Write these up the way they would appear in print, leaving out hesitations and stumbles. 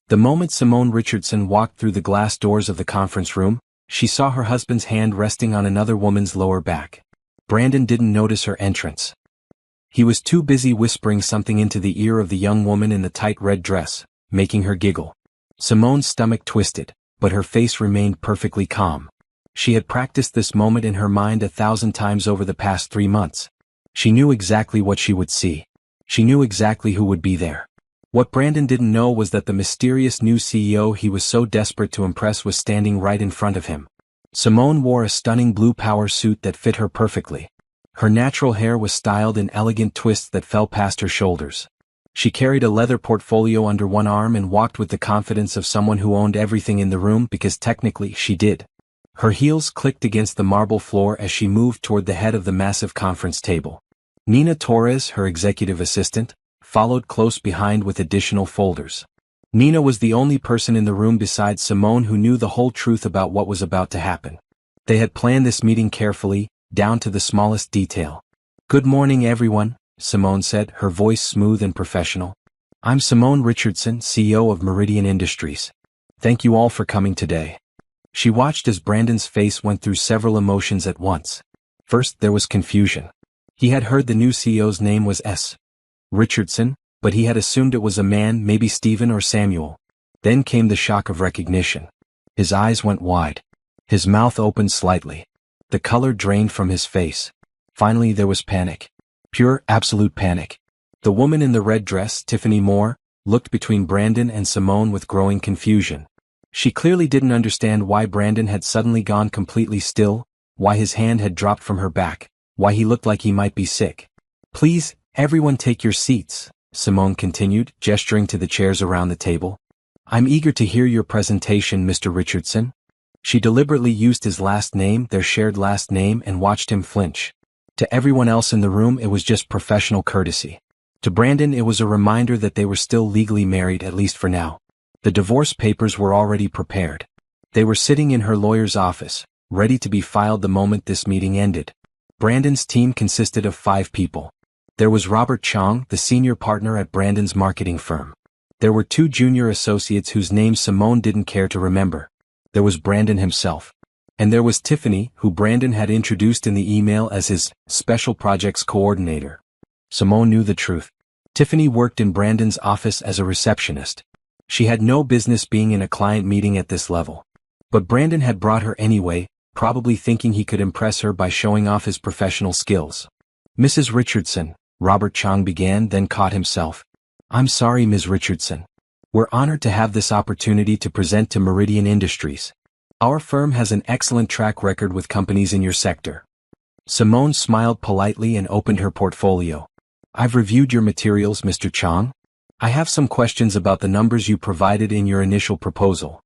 The moment Simone Richardson walked through the glass doors of the conference room, she saw her husband's hand resting on another woman's lower back. Brandon didn't notice her entrance. He was too busy whispering something into the ear of the young woman in the tight red dress, making her giggle. Simone's stomach twisted, but her face remained perfectly calm. She had practiced this moment in her mind 1,000 times over the past 3 months. She knew exactly what she would see. She knew exactly who would be there. What Brandon didn't know was that the mysterious new CEO he was so desperate to impress was standing right in front of him. Simone wore a stunning blue power suit that fit her perfectly. Her natural hair was styled in elegant twists that fell past her shoulders. She carried a leather portfolio under one arm and walked with the confidence of someone who owned everything in the room because technically she did. Her heels clicked against the marble floor as she moved toward the head of the massive conference table. Nina Torres, her executive assistant, followed close behind with additional folders. Nina was the only person in the room besides Simone who knew the whole truth about what was about to happen. They had planned this meeting carefully, down to the smallest detail. "Good morning, everyone," Simone said, her voice smooth and professional. "I'm Simone Richardson, CEO of Meridian Industries. Thank you all for coming today." She watched as Brandon's face went through several emotions at once. First, there was confusion. He had heard the new CEO's name was S. Richardson, but he had assumed it was a man, maybe Stephen or Samuel. Then came the shock of recognition. His eyes went wide. His mouth opened slightly. The color drained from his face. Finally there was panic. Pure, absolute panic. The woman in the red dress, Tiffany Moore, looked between Brandon and Simone with growing confusion. She clearly didn't understand why Brandon had suddenly gone completely still, why his hand had dropped from her back, why he looked like he might be sick. "Please, everyone take your seats," Simone continued, gesturing to the chairs around the table. "I'm eager to hear your presentation, Mr. Richardson." She deliberately used his last name, their shared last name, and watched him flinch. To everyone else in the room it was just professional courtesy. To Brandon it was a reminder that they were still legally married, at least for now. The divorce papers were already prepared. They were sitting in her lawyer's office, ready to be filed the moment this meeting ended. Brandon's team consisted of 5 people. There was Robert Chong, the senior partner at Brandon's marketing firm. There were 2 junior associates whose names Simone didn't care to remember. There was Brandon himself. And there was Tiffany, who Brandon had introduced in the email as his special projects coordinator. Simone knew the truth. Tiffany worked in Brandon's office as a receptionist. She had no business being in a client meeting at this level. But Brandon had brought her anyway, probably thinking he could impress her by showing off his professional skills. "Mrs. Richardson," Robert Chong began, then caught himself. "I'm sorry, Ms. Richardson. We're honored to have this opportunity to present to Meridian Industries. Our firm has an excellent track record with companies in your sector." Simone smiled politely and opened her portfolio. "I've reviewed your materials, Mr. Chong. I have some questions about the numbers you provided in your initial proposal."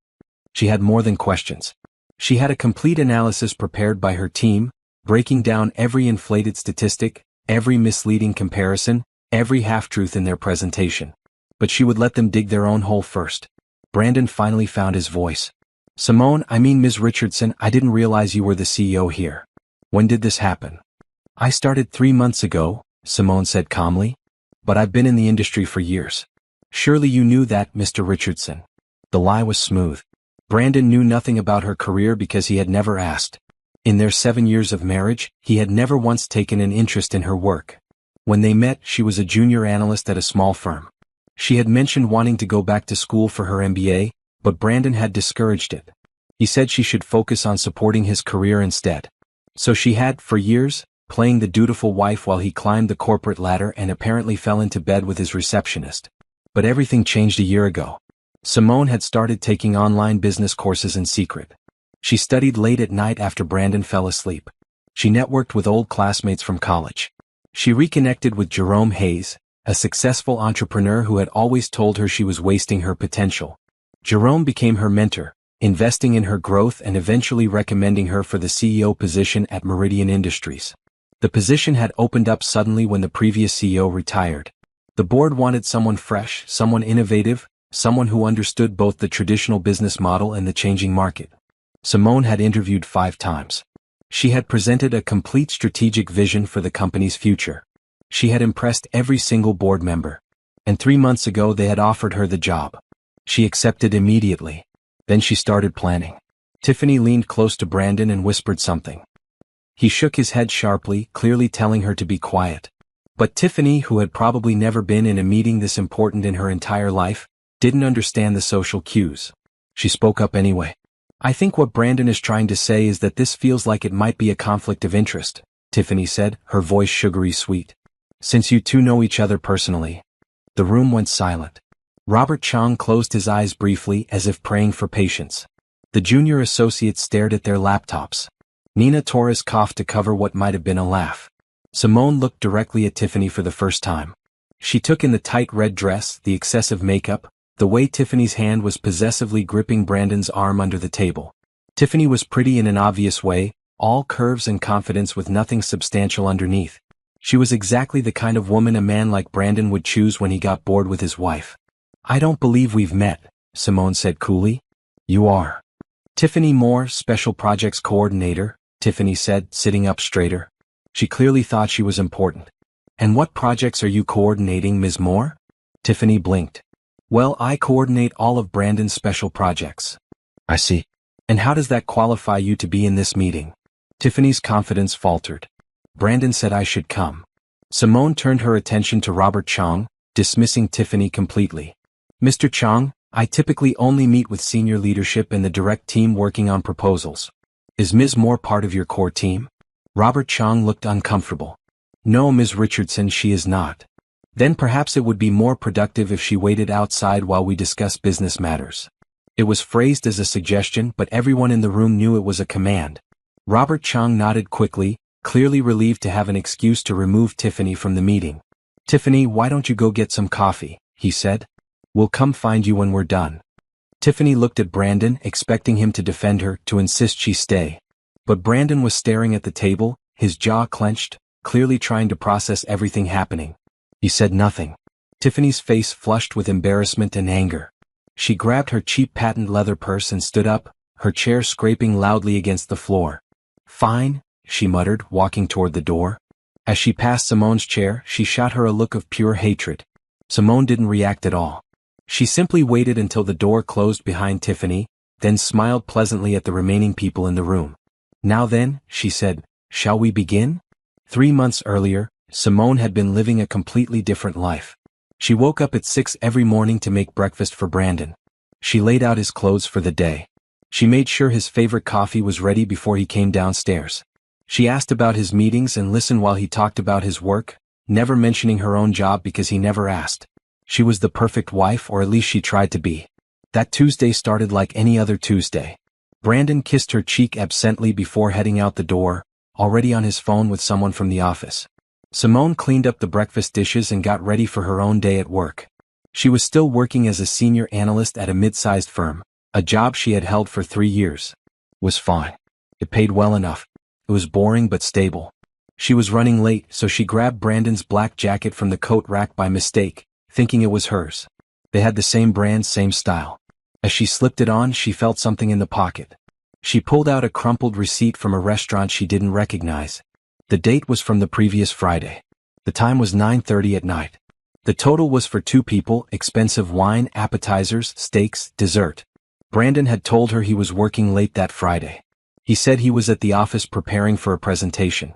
She had more than questions. She had a complete analysis prepared by her team, breaking down every inflated statistic, every misleading comparison, every half-truth in their presentation. But she would let them dig their own hole first. Brandon finally found his voice. "Simone, I mean Ms. Richardson, I didn't realize you were the CEO here. When did this happen?" "I started 3 months ago," Simone said calmly. "But I've been in the industry for years." "Surely you knew that, Mr. Richardson." The lie was smooth. Brandon knew nothing about her career because he had never asked. In their 7 years of marriage, he had never once taken an interest in her work. When they met, she was a junior analyst at a small firm. She had mentioned wanting to go back to school for her MBA, but Brandon had discouraged it. He said she should focus on supporting his career instead. So she had, for years, playing the dutiful wife while he climbed the corporate ladder and apparently fell into bed with his receptionist. But everything changed a year ago. Simone had started taking online business courses in secret. She studied late at night after Brandon fell asleep. She networked with old classmates from college. She reconnected with Jerome Hayes, a successful entrepreneur who had always told her she was wasting her potential. Jerome became her mentor, investing in her growth and eventually recommending her for the CEO position at Meridian Industries. The position had opened up suddenly when the previous CEO retired. The board wanted someone fresh, someone innovative, someone who understood both the traditional business model and the changing market. Simone had interviewed 5 times. She had presented a complete strategic vision for the company's future. She had impressed every single board member. And 3 months ago they had offered her the job. She accepted immediately. Then she started planning. Tiffany leaned close to Brandon and whispered something. He shook his head sharply, clearly telling her to be quiet. But Tiffany, who had probably never been in a meeting this important in her entire life, didn't understand the social cues. She spoke up anyway. I think what Brandon is trying to say is that this feels like it might be a conflict of interest, Tiffany said, her voice sugary sweet. Since you two know each other personally. The room went silent. Robert Chang closed his eyes briefly as if praying for patience. The junior associates stared at their laptops. Nina Torres coughed to cover what might have been a laugh. Simone looked directly at Tiffany for the first time. She took in the tight red dress, the excessive makeup, the way Tiffany's hand was possessively gripping Brandon's arm under the table. Tiffany was pretty in an obvious way, all curves and confidence with nothing substantial underneath. She was exactly the kind of woman a man like Brandon would choose when he got bored with his wife. I don't believe we've met, Simone said coolly. You are. Tiffany Moore, Special Projects Coordinator, Tiffany said, sitting up straighter. She clearly thought she was important. And what projects are you coordinating, Ms. Moore? Tiffany blinked. Well, I coordinate all of Brandon's special projects. I see. And how does that qualify you to be in this meeting? Tiffany's confidence faltered. Brandon said I should come. Simone turned her attention to Robert Chang, dismissing Tiffany completely. Mr. Chang, I typically only meet with senior leadership and the direct team working on proposals. Is Ms. Moore part of your core team? Robert Chang looked uncomfortable. No, Ms. Richardson, she is not. Then perhaps it would be more productive if she waited outside while we discuss business matters. It was phrased as a suggestion, but everyone in the room knew it was a command. Robert Chang nodded quickly, clearly relieved to have an excuse to remove Tiffany from the meeting. Tiffany, why don't you go get some coffee, he said. We'll come find you when we're done. Tiffany looked at Brandon, expecting him to defend her, to insist she stay. But Brandon was staring at the table, his jaw clenched, clearly trying to process everything happening. He said nothing. Tiffany's face flushed with embarrassment and anger. She grabbed her cheap patent leather purse and stood up, her chair scraping loudly against the floor. Fine, she muttered, walking toward the door. As she passed Simone's chair, she shot her a look of pure hatred. Simone didn't react at all. She simply waited until the door closed behind Tiffany, then smiled pleasantly at the remaining people in the room. Now then, she said, shall we begin? 3 months earlier, Simone had been living a completely different life. She woke up at 6 every morning to make breakfast for Brandon. She laid out his clothes for the day. She made sure his favorite coffee was ready before he came downstairs. She asked about his meetings and listened while he talked about his work, never mentioning her own job because he never asked. She was the perfect wife, or at least she tried to be. That Tuesday started like any other Tuesday. Brandon kissed her cheek absently before heading out the door, already on his phone with someone from the office. Simone cleaned up the breakfast dishes and got ready for her own day at work. She was still working as a senior analyst at a mid-sized firm, a job she had held for 3 years. It was fine. It paid well enough. It was boring but stable. She was running late, so she grabbed Brandon's black jacket from the coat rack by mistake, thinking it was hers. They had the same brand, same style. As she slipped it on, she felt something in the pocket. She pulled out a crumpled receipt from a restaurant she didn't recognize. The date was from the previous Friday. The time was 9:30 at night. The total was for 2 people, expensive wine, appetizers, steaks, dessert. Brandon had told her he was working late that Friday. He said he was at the office preparing for a presentation.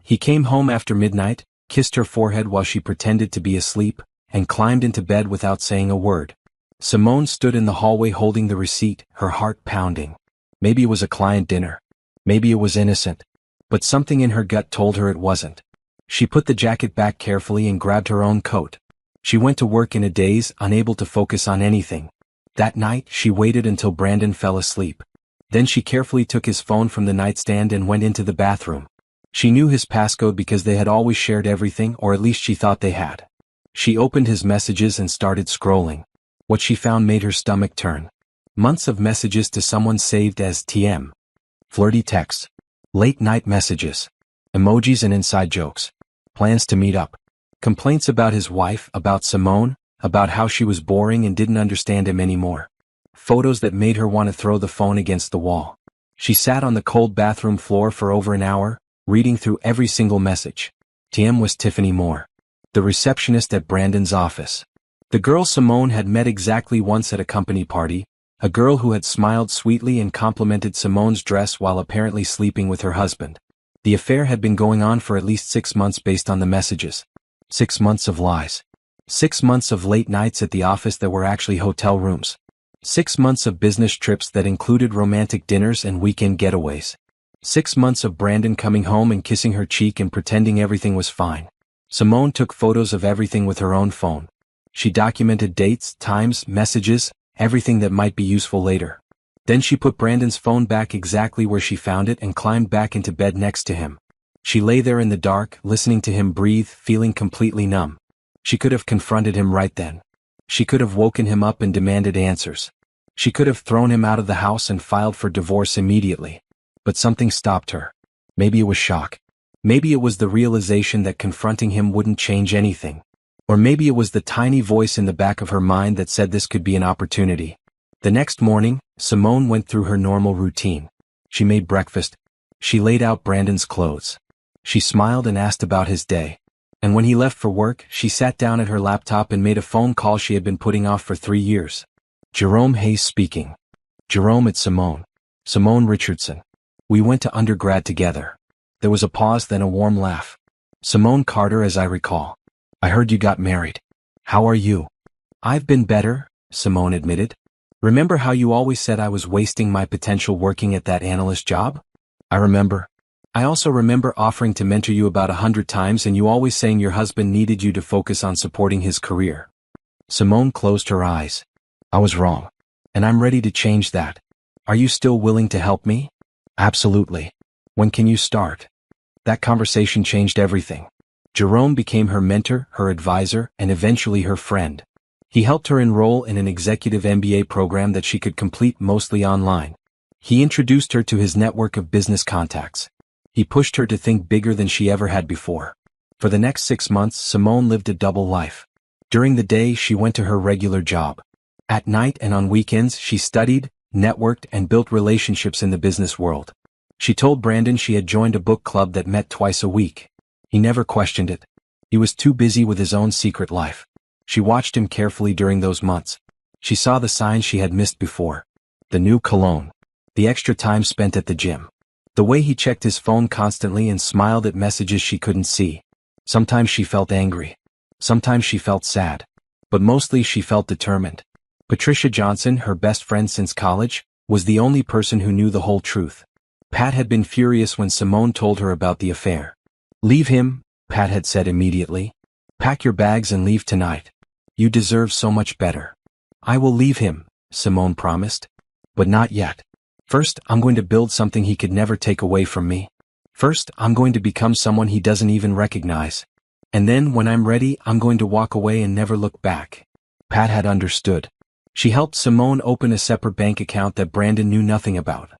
He came home after midnight, kissed her forehead while she pretended to be asleep, and climbed into bed without saying a word. Simone stood in the hallway holding the receipt, her heart pounding. Maybe it was a client dinner. Maybe it was innocent. But something in her gut told her it wasn't. She put the jacket back carefully and grabbed her own coat. She went to work in a daze, unable to focus on anything. That night, she waited until Brandon fell asleep. Then she carefully took his phone from the nightstand and went into the bathroom. She knew his passcode because they had always shared everything, or at least she thought they had. She opened his messages and started scrolling. What she found made her stomach turn. Months of messages to someone saved as TM. Flirty texts. Late-night messages. Emojis and inside jokes. Plans to meet up. Complaints about his wife, about Simone, about how she was boring and didn't understand him anymore. Photos that made her want to throw the phone against the wall. She sat on the cold bathroom floor for over an hour, reading through every single message. TM was Tiffany Moore, the receptionist at Brandon's office. The girl Simone had met exactly once at a company party, a girl who had smiled sweetly and complimented Simone's dress while apparently sleeping with her husband. The affair had been going on for at least 6 months based on the messages. 6 months of lies. 6 months of late nights at the office that were actually hotel rooms. 6 months of business trips that included romantic dinners and weekend getaways. 6 months of Brandon coming home and kissing her cheek and pretending everything was fine. Simone took photos of everything with her own phone. She documented dates, times, messages, everything that might be useful later. Then she put Brandon's phone back exactly where she found it and climbed back into bed next to him. She lay there in the dark, listening to him breathe, feeling completely numb. She could have confronted him right then. She could have woken him up and demanded answers. She could have thrown him out of the house and filed for divorce immediately. But something stopped her. Maybe it was shock. Maybe it was the realization that confronting him wouldn't change anything. Or maybe it was the tiny voice in the back of her mind that said this could be an opportunity. The next morning, Simone went through her normal routine. She made breakfast. She laid out Brandon's clothes. She smiled and asked about his day. And when he left for work, she sat down at her laptop and made a phone call she had been putting off for 3 years. Jerome Hayes speaking. Jerome, it's Simone. Simone Richardson. We went to undergrad together. There was a pause, then a warm laugh. Simone Carter, as I recall. I heard you got married. How are you? I've been better, Simone admitted. Remember how you always said I was wasting my potential working at that analyst job? I remember. I also remember offering to mentor you about 100 times and you always saying your husband needed you to focus on supporting his career. Simone closed her eyes. I was wrong. And I'm ready to change that. Are you still willing to help me? Absolutely. When can you start? That conversation changed everything. Jerome became her mentor, her advisor, and eventually her friend. He helped her enroll in an executive MBA program that she could complete mostly online. He introduced her to his network of business contacts. He pushed her to think bigger than she ever had before. For the next 6 months, Simone lived a double life. During the day, she went to her regular job. At night and on weekends, she studied, networked, and built relationships in the business world. She told Brandon she had joined a book club that met twice a week. He never questioned it. He was too busy with his own secret life. She watched him carefully during those months. She saw the signs she had missed before. The new cologne. The extra time spent at the gym. The way he checked his phone constantly and smiled at messages she couldn't see. Sometimes she felt angry. Sometimes she felt sad. But mostly she felt determined. Patricia Johnson, her best friend since college, was the only person who knew the whole truth. Pat had been furious when Simone told her about the affair. Leave him, Pat had said immediately. Pack your bags and leave tonight. You deserve so much better. I will leave him, Simone promised. But not yet. First, I'm going to build something he could never take away from me. First, I'm going to become someone he doesn't even recognize. And then, when I'm ready, I'm going to walk away and never look back. Pat had understood. She helped Simone open a separate bank account that Brandon knew nothing about.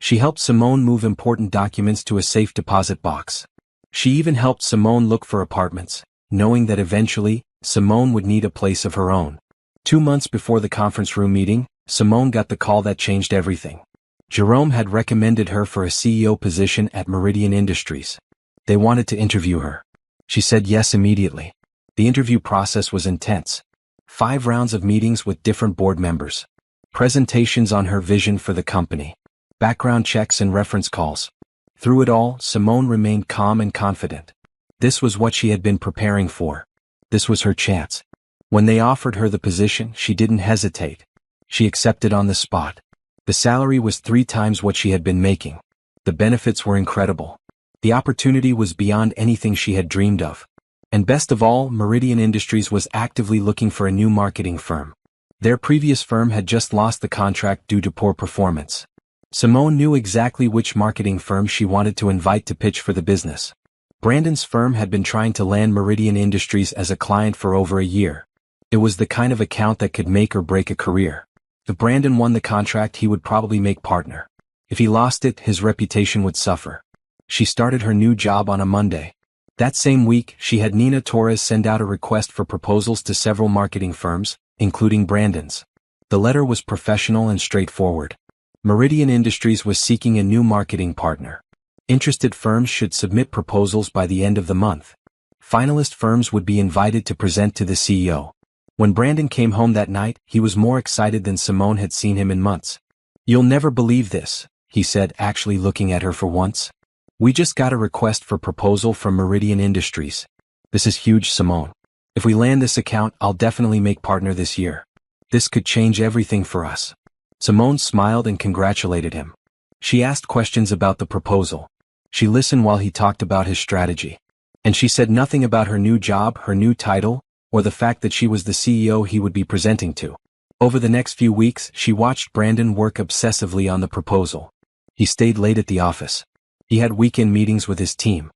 She helped Simone move important documents to a safe deposit box. She even helped Simone look for apartments, knowing that eventually, Simone would need a place of her own. 2 months before the conference room meeting, Simone got the call that changed everything. Jerome had recommended her for a CEO position at Meridian Industries. They wanted to interview her. She said yes immediately. The interview process was intense. 5 rounds of meetings with different board members. Presentations on her vision for the company. Background checks and reference calls. Through it all, Simone remained calm and confident. This was what she had been preparing for. This was her chance. When they offered her the position, she didn't hesitate. She accepted on the spot. The salary was 3 times what she had been making. The benefits were incredible. The opportunity was beyond anything she had dreamed of. And best of all, Meridian Industries was actively looking for a new marketing firm. Their previous firm had just lost the contract due to poor performance. Simone knew exactly which marketing firm she wanted to invite to pitch for the business. Brandon's firm had been trying to land Meridian Industries as a client for over a year. It was the kind of account that could make or break a career. If Brandon won the contract, he would probably make partner. If he lost it, his reputation would suffer. She started her new job on a Monday. That same week, she had Nina Torres send out a request for proposals to several marketing firms, including Brandon's. The letter was professional and straightforward. Meridian Industries was seeking a new marketing partner. Interested firms should submit proposals by the end of the month. Finalist firms would be invited to present to the CEO. When Brandon came home that night, he was more excited than Simone had seen him in months. "You'll never believe this," he said, actually looking at her for once. "We just got a request for proposal from Meridian Industries. This is huge, Simone. If we land this account, I'll definitely make partner this year. This could change everything for us." Simone smiled and congratulated him. She asked questions about the proposal. She listened while he talked about his strategy. And she said nothing about her new job, her new title, or the fact that she was the CEO he would be presenting to. Over the next few weeks, she watched Brandon work obsessively on the proposal. He stayed late at the office. He had weekend meetings with his team.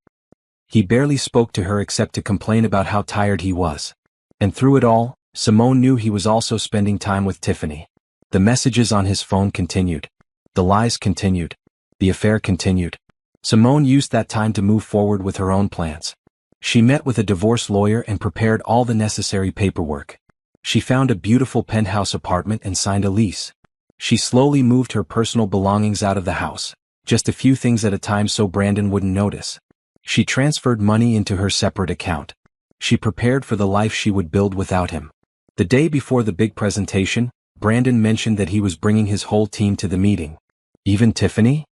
He barely spoke to her except to complain about how tired he was. And through it all, Simone knew he was also spending time with Tiffany. The messages on his phone continued. The lies continued. The affair continued. Simone used that time to move forward with her own plans. She met with a divorce lawyer and prepared all the necessary paperwork. She found a beautiful penthouse apartment and signed a lease. She slowly moved her personal belongings out of the house, just a few things at a time so Brandon wouldn't notice. She transferred money into her separate account. She prepared for the life she would build without him. The day before the big presentation, Brandon mentioned that he was bringing his whole team to the meeting. "Even Tiffany?"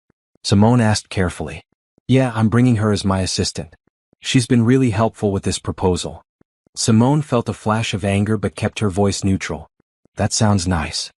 Simone asked carefully. "Yeah, I'm bringing her as my assistant. She's been really helpful with this proposal." Simone felt a flash of anger but kept her voice neutral. "That sounds nice."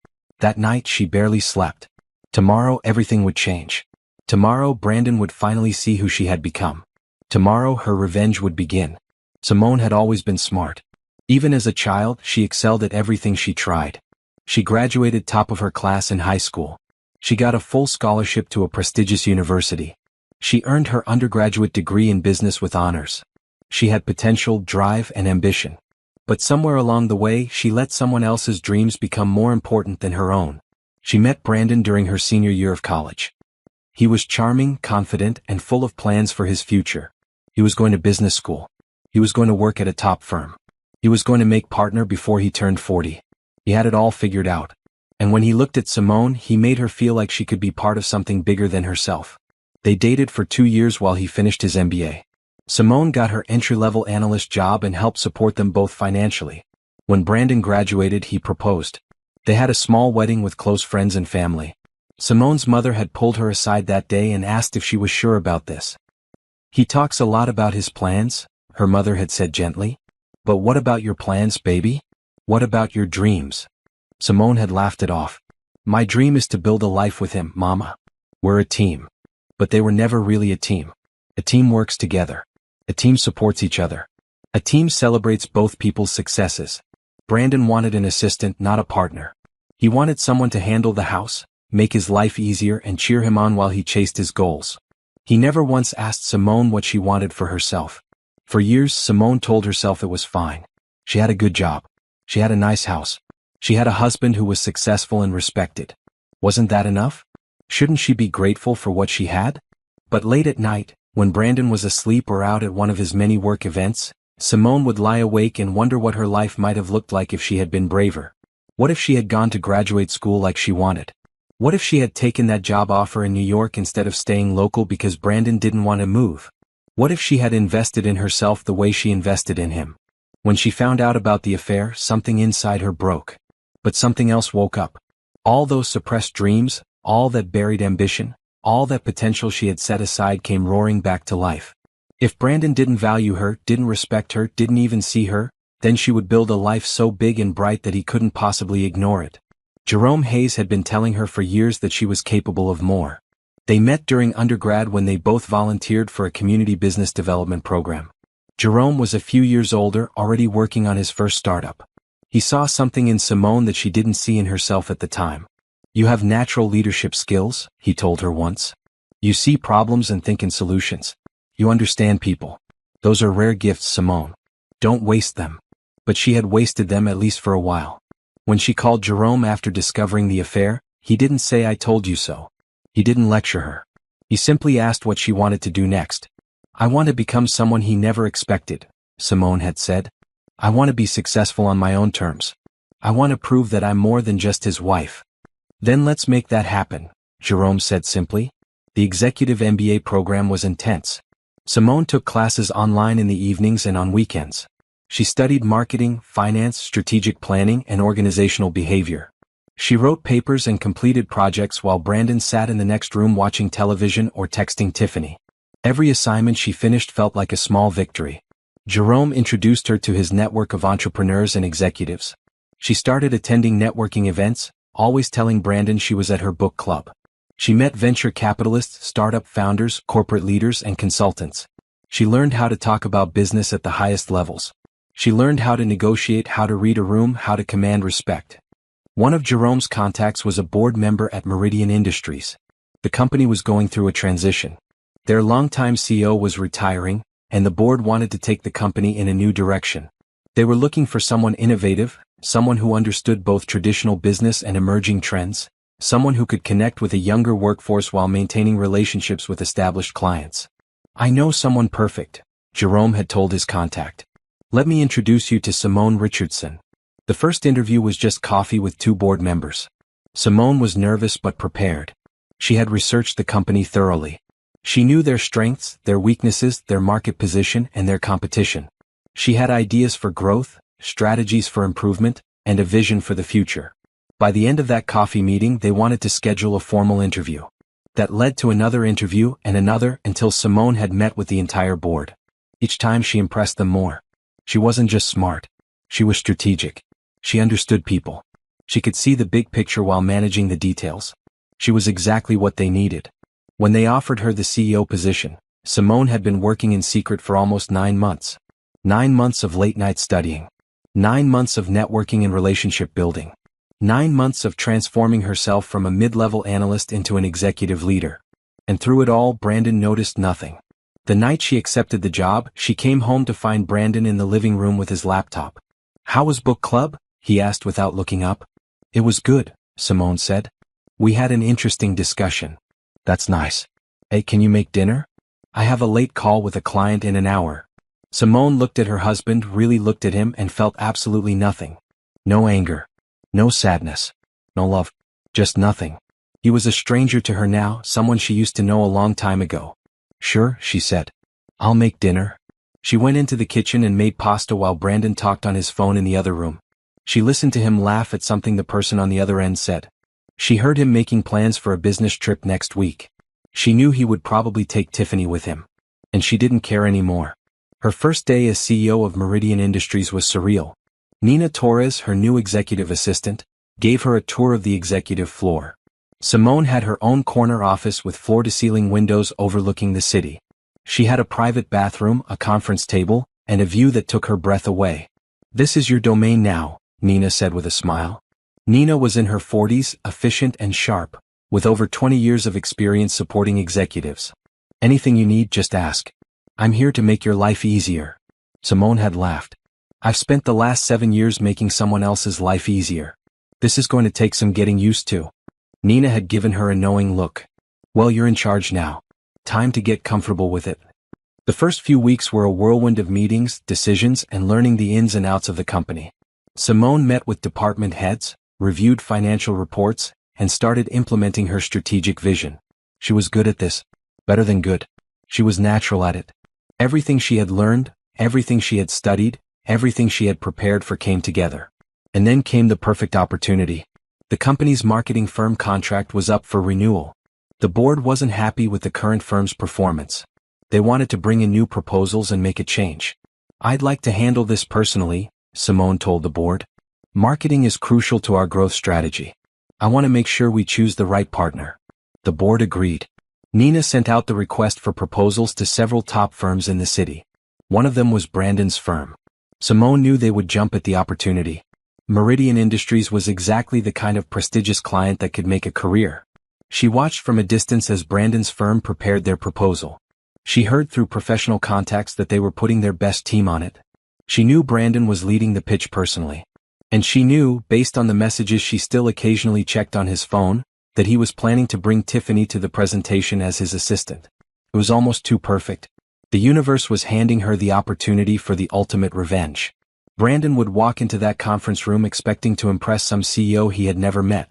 That night she barely slept. Tomorrow everything would change. Tomorrow Brandon would finally see who she had become. Tomorrow her revenge would begin. Simone had always been smart. Even as a child, she excelled at everything she tried. She graduated top of her class in high school. She got a full scholarship to a prestigious university. She earned her undergraduate degree in business with honors. She had potential, drive, and ambition. But somewhere along the way, she let someone else's dreams become more important than her own. She met Brandon during her senior year of college. He was charming, confident, and full of plans for his future. He was going to business school. He was going to work at a top firm. He was going to make partner before he turned 40. He had it all figured out. And when he looked at Simone, he made her feel like she could be part of something bigger than herself. They dated for 2 years while he finished his MBA. Simone got her entry-level analyst job and helped support them both financially. When Brandon graduated, he proposed. They had a small wedding with close friends and family. Simone's mother had pulled her aside that day and asked if she was sure about this. "He talks a lot about his plans," her mother had said gently. "But what about your plans, baby? What about your dreams?" Simone had laughed it off. "My dream is to build a life with him, Mama. We're a team." But they were never really a team. A team works together. A team supports each other. A team celebrates both people's successes. Brandon wanted an assistant, not a partner. He wanted someone to handle the house, make his life easier, and cheer him on while he chased his goals. He never once asked Simone what she wanted for herself. For years, Simone told herself it was fine. She had a good job. She had a nice house. She had a husband who was successful and respected. Wasn't that enough? Shouldn't she be grateful for what she had? But late at night, when Brandon was asleep or out at one of his many work events, Simone would lie awake and wonder what her life might have looked like if she had been braver. What if she had gone to graduate school like she wanted? What if she had taken that job offer in New York instead of staying local because Brandon didn't want to move? What if she had invested in herself the way she invested in him? When she found out about the affair, something inside her broke. But something else woke up. All those suppressed dreams, all that buried ambition, all that potential she had set aside came roaring back to life. If Brandon didn't value her, didn't respect her, didn't even see her, then she would build a life so big and bright that he couldn't possibly ignore it. Jerome Hayes had been telling her for years that she was capable of more. They met during undergrad when they both volunteered for a community business development program. Jerome was a few years older, already working on his first startup. He saw something in Simone that she didn't see in herself at the time. "You have natural leadership skills," he told her once. "You see problems and think in solutions. You understand people. Those are rare gifts, Simone. Don't waste them." But she had wasted them, at least for a while. When she called Jerome after discovering the affair, he didn't say "I told you so." He didn't lecture her. He simply asked what she wanted to do next. "I want to become someone he never expected," Simone had said. "I want to be successful on my own terms. I want to prove that I'm more than just his wife." "Then let's make that happen," Jerome said simply. The executive MBA program was intense. Simone took classes online in the evenings and on weekends. She studied marketing, finance, strategic planning, and organizational behavior. She wrote papers and completed projects while Brandon sat in the next room watching television or texting Tiffany. Every assignment she finished felt like a small victory. Jerome introduced her to his network of entrepreneurs and executives. She started attending networking events, always telling Brandon she was at her book club. She met venture capitalists, startup founders, corporate leaders, and consultants. She learned how to talk about business at the highest levels. She learned how to negotiate, how to read a room, how to command respect. One of Jerome's contacts was a board member at Meridian Industries. The company was going through a transition. Their longtime CEO was retiring, and the board wanted to take the company in a new direction. They were looking for someone innovative, someone who understood both traditional business and emerging trends, someone who could connect with a younger workforce while maintaining relationships with established clients. "I know someone perfect," Jerome had told his contact. "Let me introduce you to Simone Richardson." The first interview was just coffee with two board members. Simone was nervous but prepared. She had researched the company thoroughly. She knew their strengths, their weaknesses, their market position, and their competition. She had ideas for growth, strategies for improvement, and a vision for the future. By the end of that coffee meeting, they wanted to schedule a formal interview. That led to another interview and another until Simone had met with the entire board. Each time she impressed them more. She wasn't just smart. She was strategic. She understood people. She could see the big picture while managing the details. She was exactly what they needed. When they offered her the CEO position, Simone had been working in secret for almost 9 months. 9 months of late-night studying. 9 months of networking and relationship building. 9 months of transforming herself from a mid-level analyst into an executive leader. And through it all, Brandon noticed nothing. The night she accepted the job, she came home to find Brandon in the living room with his laptop. "How was book club?" he asked without looking up. "It was good," Simone said. "We had an interesting discussion." "That's nice. Hey, can you make dinner? I have a late call with a client in an hour." Simone looked at her husband, really looked at him, and felt absolutely nothing. No anger. No sadness. No love. Just nothing. He was a stranger to her now, someone she used to know a long time ago. "Sure," she said. "I'll make dinner." She went into the kitchen and made pasta while Brandon talked on his phone in the other room. She listened to him laugh at something the person on the other end said. She heard him making plans for a business trip next week. She knew he would probably take Tiffany with him. And she didn't care anymore. Her first day as CEO of Meridian Industries was surreal. Nina Torres, her new executive assistant, gave her a tour of the executive floor. Simone had her own corner office with floor-to-ceiling windows overlooking the city. She had a private bathroom, a conference table, and a view that took her breath away. "This is your domain now," Nina said with a smile. Nina was in her 40s, efficient and sharp, with over 20 years of experience supporting executives. "Anything you need, just ask. I'm here to make your life easier." Simone had laughed. "I've spent the last 7 years making someone else's life easier. This is going to take some getting used to." Nina had given her a knowing look. "Well, you're in charge now. Time to get comfortable with it." The first few weeks were a whirlwind of meetings, decisions, and learning the ins and outs of the company. Simone met with department heads, reviewed financial reports, and started implementing her strategic vision. She was good at this. Better than good. She was natural at it. Everything she had learned, everything she had studied, everything she had prepared for came together. And then came the perfect opportunity. The company's marketing firm contract was up for renewal. The board wasn't happy with the current firm's performance. They wanted to bring in new proposals and make a change. "I'd like to handle this personally," Simone told the board. "Marketing is crucial to our growth strategy. I want to make sure we choose the right partner." The board agreed. Nina sent out the request for proposals to several top firms in the city. One of them was Brandon's firm. Simone knew they would jump at the opportunity. Meridian Industries was exactly the kind of prestigious client that could make a career. She watched from a distance as Brandon's firm prepared their proposal. She heard through professional contacts that they were putting their best team on it. She knew Brandon was leading the pitch personally. And she knew, based on the messages she still occasionally checked on his phone, that he was planning to bring Tiffany to the presentation as his assistant. It was almost too perfect. The universe was handing her the opportunity for the ultimate revenge. Brandon would walk into that conference room expecting to impress some CEO he had never met.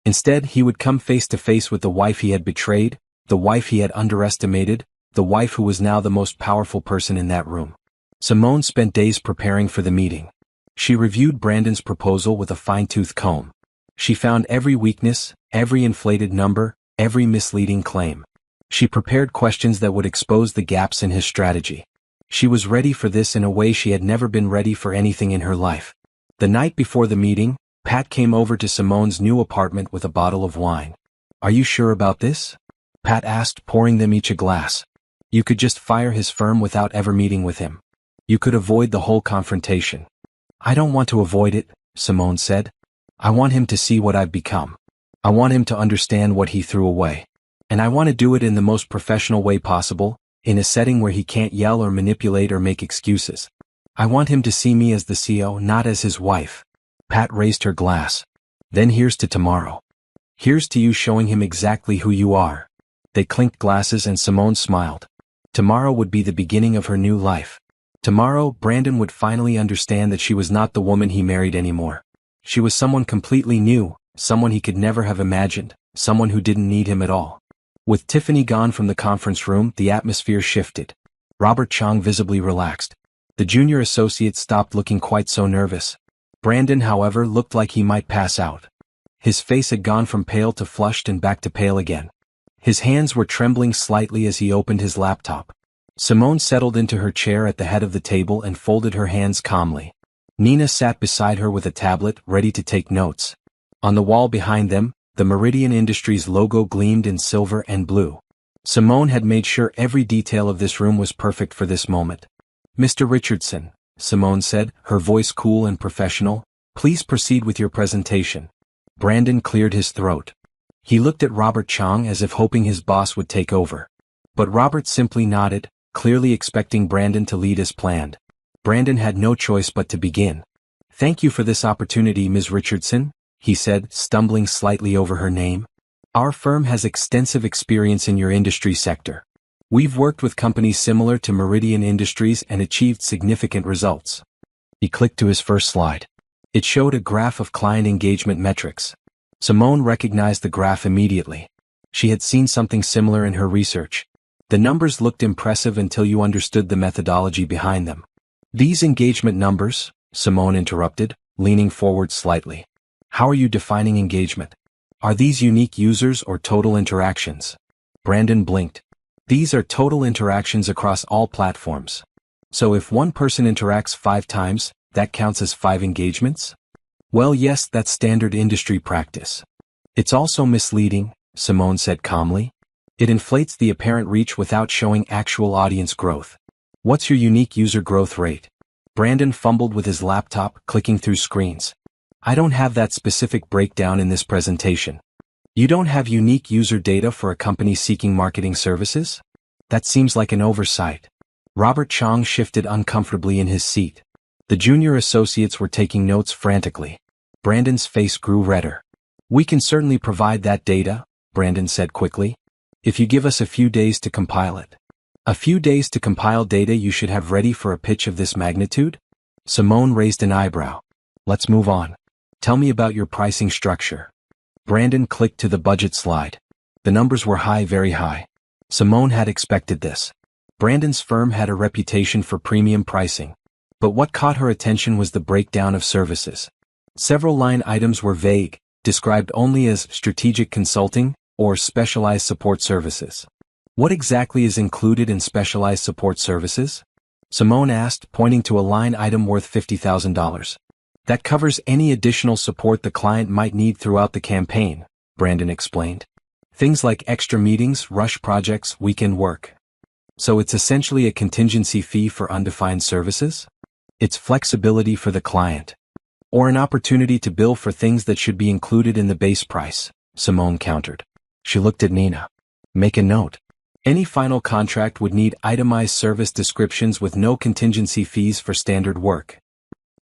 Instead, he would come face to face with the wife he had betrayed, the wife he had underestimated, the wife who was now the most powerful person in that room. Simone spent days preparing for the meeting. She reviewed Brandon's proposal with a fine-tooth comb. She found every weakness, every inflated number, every misleading claim. She prepared questions that would expose the gaps in his strategy. She was ready for this in a way she had never been ready for anything in her life. The night before the meeting, Pat came over to Simone's new apartment with a bottle of wine. "Are you sure about this?" Pat asked, pouring them each a glass. "You could just fire his firm without ever meeting with him. You could avoid the whole confrontation." "I don't want to avoid it," Simone said. "I want him to see what I've become. I want him to understand what he threw away. And I want to do it in the most professional way possible, in a setting where he can't yell or manipulate or make excuses. I want him to see me as the CEO, not as his wife." Pat raised her glass. "Then here's to tomorrow. Here's to you showing him exactly who you are." They clinked glasses and Simone smiled. Tomorrow would be the beginning of her new life. Tomorrow, Brandon would finally understand that she was not the woman he married anymore. She was someone completely new, someone he could never have imagined, someone who didn't need him at all. With Tiffany gone from the conference room, the atmosphere shifted. Robert Chang visibly relaxed. The junior associate stopped looking quite so nervous. Brandon, however, looked like he might pass out. His face had gone from pale to flushed and back to pale again. His hands were trembling slightly as he opened his laptop. Simone settled into her chair at the head of the table and folded her hands calmly. Nina sat beside her with a tablet, ready to take notes. On the wall behind them, the Meridian Industries logo gleamed in silver and blue. Simone had made sure every detail of this room was perfect for this moment. "Mr. Richardson," Simone said, her voice cool and professional, "please proceed with your presentation." Brandon cleared his throat. He looked at Robert Chang as if hoping his boss would take over. But Robert simply nodded, clearly expecting Brandon to lead as planned. Brandon had no choice but to begin. "Thank you for this opportunity, Ms. Richardson," he said, stumbling slightly over her name. "Our firm has extensive experience in your industry sector. We've worked with companies similar to Meridian Industries and achieved significant results." He clicked to his first slide. It showed a graph of client engagement metrics. Simone recognized the graph immediately. She had seen something similar in her research. The numbers looked impressive until you understood the methodology behind them. "These engagement numbers," Simone interrupted, leaning forward slightly. "How are you defining engagement? Are these unique users or total interactions?" Brandon blinked. "These are total interactions across all platforms. So if one person interacts 5 times, that counts as 5 engagements?" "Well, yes, that's standard industry practice." "It's also misleading," Simone said calmly. "It inflates the apparent reach without showing actual audience growth. What's your unique user growth rate?" Brandon fumbled with his laptop, clicking through screens. "I don't have that specific breakdown in this presentation." "You don't have unique user data for a company seeking marketing services? That seems like an oversight." Robert Chang shifted uncomfortably in his seat. The junior associates were taking notes frantically. Brandon's face grew redder. "We can certainly provide that data," Brandon said quickly, "if you give us a few days to compile it." "A few days to compile data you should have ready for a pitch of this magnitude?" Simone raised an eyebrow. "Let's move on. Tell me about your pricing structure." Brandon clicked to the budget slide. The numbers were high, very high. Simone had expected this. Brandon's firm had a reputation for premium pricing. But what caught her attention was the breakdown of services. Several line items were vague, described only as strategic consulting or specialized support services. "What exactly is included in specialized support services?" Simone asked, pointing to a line item worth $50,000. "That covers any additional support the client might need throughout the campaign," Brandon explained. "Things like extra meetings, rush projects, weekend work." "So it's essentially a contingency fee for undefined services?" "It's flexibility for the client. Or an opportunity to bill for things that should be included in the base price," Simone countered. She looked at Nina. "Make a note. Any final contract would need itemized service descriptions with no contingency fees for standard work."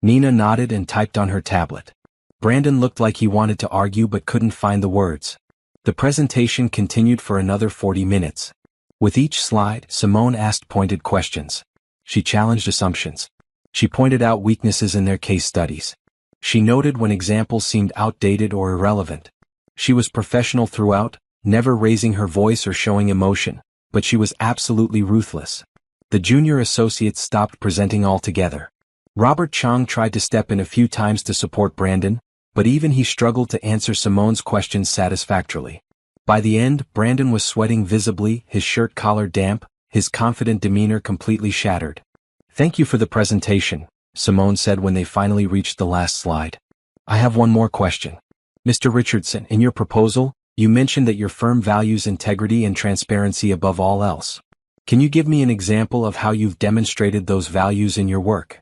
Nina nodded and typed on her tablet. Brandon looked like he wanted to argue but couldn't find the words. The presentation continued for another 40 minutes. With each slide, Simone asked pointed questions. She challenged assumptions. She pointed out weaknesses in their case studies. She noted when examples seemed outdated or irrelevant. She was professional throughout, never raising her voice or showing emotion, but she was absolutely ruthless. The junior associates stopped presenting altogether. Robert Chang tried to step in a few times to support Brandon, but even he struggled to answer Simone's questions satisfactorily. By the end, Brandon was sweating visibly, his shirt collar damp, his confident demeanor completely shattered. "Thank you for the presentation," Simone said when they finally reached the last slide. "I have one more question. Mr. Richardson, in your proposal, you mentioned that your firm values integrity and transparency above all else. Can you give me an example of how you've demonstrated those values in your work?"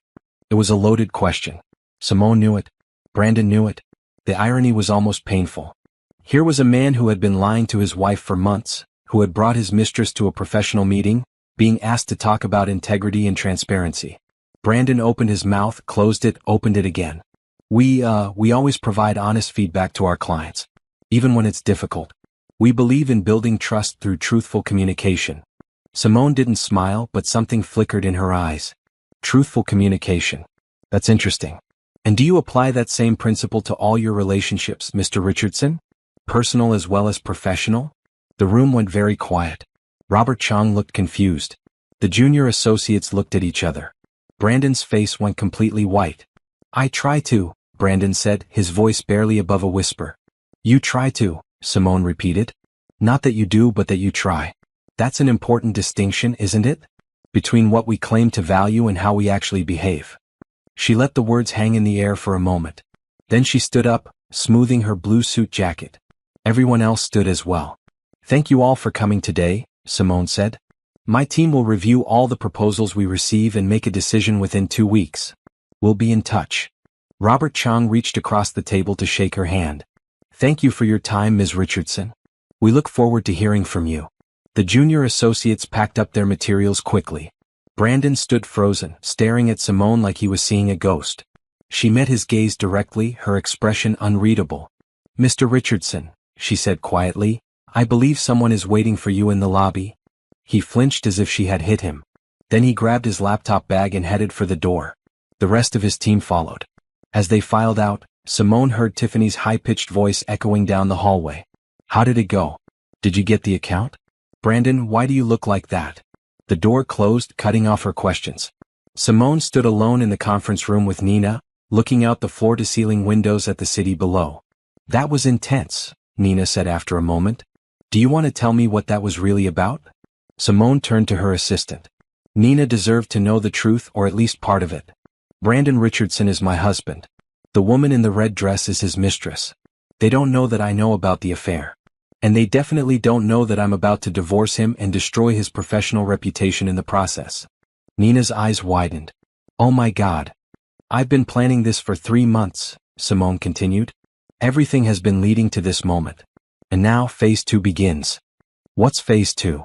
It was a loaded question. Simone knew it. Brandon knew it. The irony was almost painful. Here was a man who had been lying to his wife for months, who had brought his mistress to a professional meeting, being asked to talk about integrity and transparency. Brandon opened his mouth, closed it, opened it again. We always provide honest feedback to our clients. Even when it's difficult. We believe in building trust through truthful communication. Simone didn't smile, but something flickered in her eyes. Truthful communication. That's interesting. And do you apply that same principle to all your relationships, Mr. Richardson? Personal as well as professional? The room went very quiet. Robert Chang looked confused. The junior associates looked at each other. Brandon's face went completely white. "I try to," Brandon said, his voice barely above a whisper. "You try to," Simone repeated. "Not that you do, but that you try. That's an important distinction, isn't it? Between what we claim to value and how we actually behave." She let the words hang in the air for a moment. Then she stood up, smoothing her blue suit jacket. Everyone else stood as well. "Thank you all for coming today," Simone said. "My team will review all the proposals we receive and make a decision within 2 weeks. We'll be in touch." Robert Chang reached across the table to shake her hand. "Thank you for your time, Ms. Richardson. We look forward to hearing from you." The junior associates packed up their materials quickly. Brandon stood frozen, staring at Simone like he was seeing a ghost. She met his gaze directly, her expression unreadable. "Mr. Richardson," she said quietly, "I believe someone is waiting for you in the lobby." He flinched as if she had hit him. Then he grabbed his laptop bag and headed for the door. The rest of his team followed. As they filed out, Simone heard Tiffany's high-pitched voice echoing down the hallway. "How did it go? Did you get the account? Brandon, why do you look like that?" The door closed, cutting off her questions. Simone stood alone in the conference room with Nina, looking out the floor-to-ceiling windows at the city below. "That was intense," Nina said after a moment. "Do you want to tell me what that was really about?" Simone turned to her assistant. Nina deserved to know the truth, or at least part of it. "Brandon Richardson is my husband. The woman in the red dress is his mistress. They don't know that I know about the affair. And they definitely don't know that I'm about to divorce him and destroy his professional reputation in the process." Nina's eyes widened. "Oh my God. I've been planning this for 3 months, Simone continued. "Everything has been leading to this moment. And now phase 2 begins." "What's phase 2?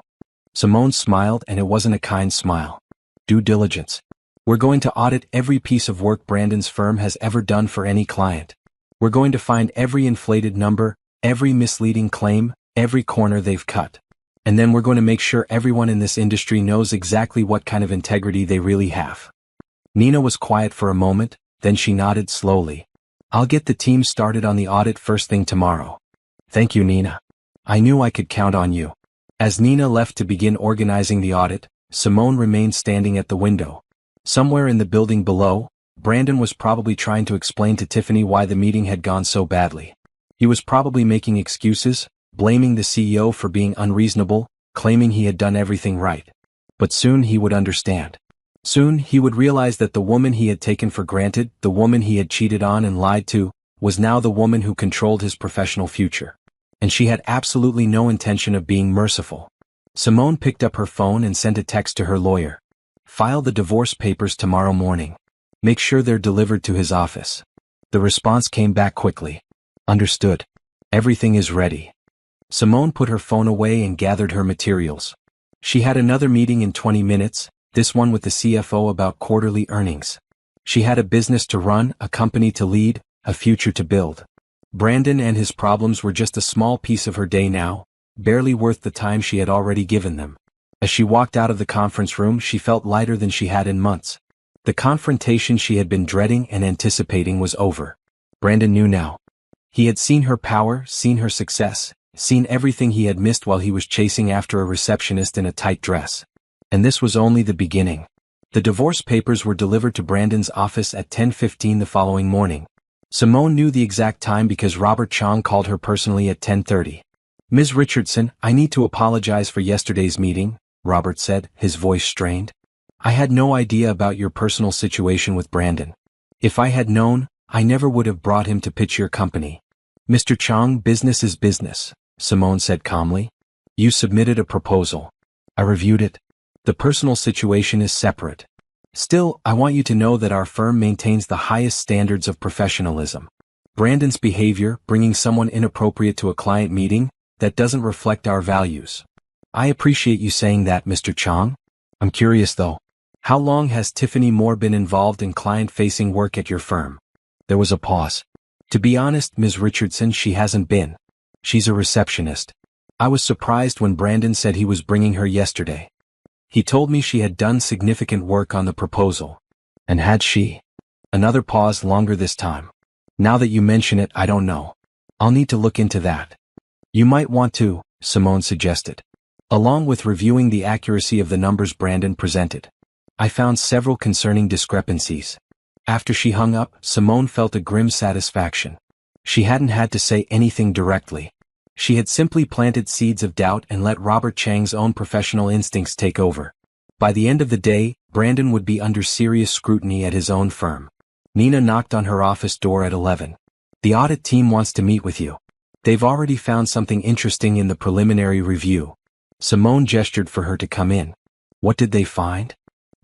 Simone smiled, and it wasn't a kind smile. "Due diligence. We're going to audit every piece of work Brandon's firm has ever done for any client. We're going to find every inflated number, every misleading claim, every corner they've cut. And then we're going to make sure everyone in this industry knows exactly what kind of integrity they really have." Nina was quiet for a moment, then she nodded slowly. "I'll get the team started on the audit first thing tomorrow." "Thank you, Nina. I knew I could count on you." As Nina left to begin organizing the audit, Simone remained standing at the window. Somewhere in the building below, Brandon was probably trying to explain to Tiffany why the meeting had gone so badly. He was probably making excuses, blaming the CEO for being unreasonable, claiming he had done everything right. But soon he would understand. Soon he would realize that the woman he had taken for granted, the woman he had cheated on and lied to, was now the woman who controlled his professional future. And she had absolutely no intention of being merciful. Simone picked up her phone and sent a text to her lawyer. "File the divorce papers tomorrow morning. Make sure they're delivered to his office." The response came back quickly. "Understood. Everything is ready." Simone put her phone away and gathered her materials. She had another meeting in 20 minutes, this one with the CFO about quarterly earnings. She had a business to run, a company to lead, a future to build. Brandon and his problems were just a small piece of her day now, barely worth the time she had already given them. As she walked out of the conference room, she felt lighter than she had in months. The confrontation she had been dreading and anticipating was over. Brandon knew now. He had seen her power, seen her success, seen everything he had missed while he was chasing after a receptionist in a tight dress. And this was only the beginning. The divorce papers were delivered to Brandon's office at 10:15 the following morning. Simone knew the exact time because Robert Chong called her personally at 10:30. "Ms. Richardson, I need to apologize for yesterday's meeting," Robert said, his voice strained. "I had no idea about your personal situation with Brandon. If I had known, I never would have brought him to pitch your company." "Mr. Chong, business is business," Simone said calmly. "You submitted a proposal. I reviewed it. The personal situation is separate. Still, I want you to know that our firm maintains the highest standards of professionalism. Brandon's behavior, bringing someone inappropriate to a client meeting, that doesn't reflect our values." "I appreciate you saying that, Mr. Chong. I'm curious though. How long has Tiffany Moore been involved in client-facing work at your firm?" There was a pause. "To be honest, Ms. Richardson, she hasn't been. She's a receptionist. I was surprised when Brandon said he was bringing her yesterday. He told me she had done significant work on the proposal." "And had she?" Another pause, longer this time. "Now that you mention it, I don't know. I'll need to look into that." "You might want to," Simone suggested. "Along with reviewing the accuracy of the numbers Brandon presented. I found several concerning discrepancies." After she hung up, Simone felt a grim satisfaction. She hadn't had to say anything directly. She had simply planted seeds of doubt and let Robert Chang's own professional instincts take over. By the end of the day, Brandon would be under serious scrutiny at his own firm. Nina knocked on her office door at 11. "The audit team wants to meet with you. They've already found something interesting in the preliminary review." Simone gestured for her to come in. "What did they find?"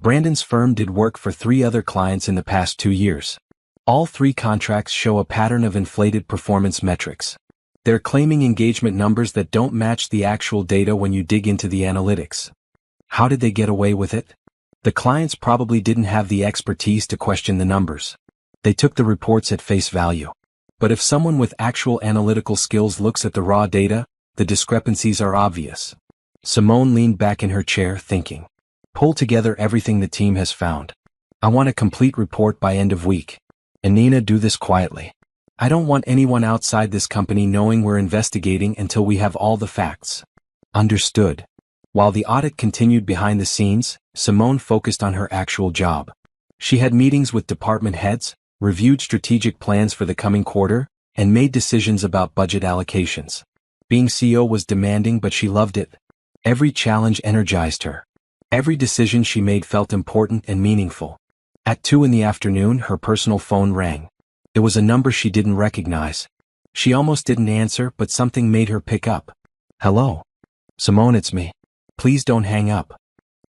Brandon's firm did work for 3 other clients in the past 2 years. All 3 contracts show a pattern of inflated performance metrics. They're claiming engagement numbers that don't match the actual data when you dig into the analytics. How did they get away with it? The clients probably didn't have the expertise to question the numbers. They took the reports at face value. But if someone with actual analytical skills looks at the raw data, the discrepancies are obvious. Simone leaned back in her chair, thinking. "Pull together everything the team has found. I want a complete report by end of week. And Nina, do this quietly. I don't want anyone outside this company knowing we're investigating until we have all the facts." "Understood." While the audit continued behind the scenes, Simone focused on her actual job. She had meetings with department heads, reviewed strategic plans for the coming quarter, and made decisions about budget allocations. Being CEO was demanding, but she loved it. Every challenge energized her. Every decision she made felt important and meaningful. At 2 in the afternoon, her personal phone rang. It was a number she didn't recognize. She almost didn't answer, but something made her pick up. "Hello? Simone, it's me. Please don't hang up."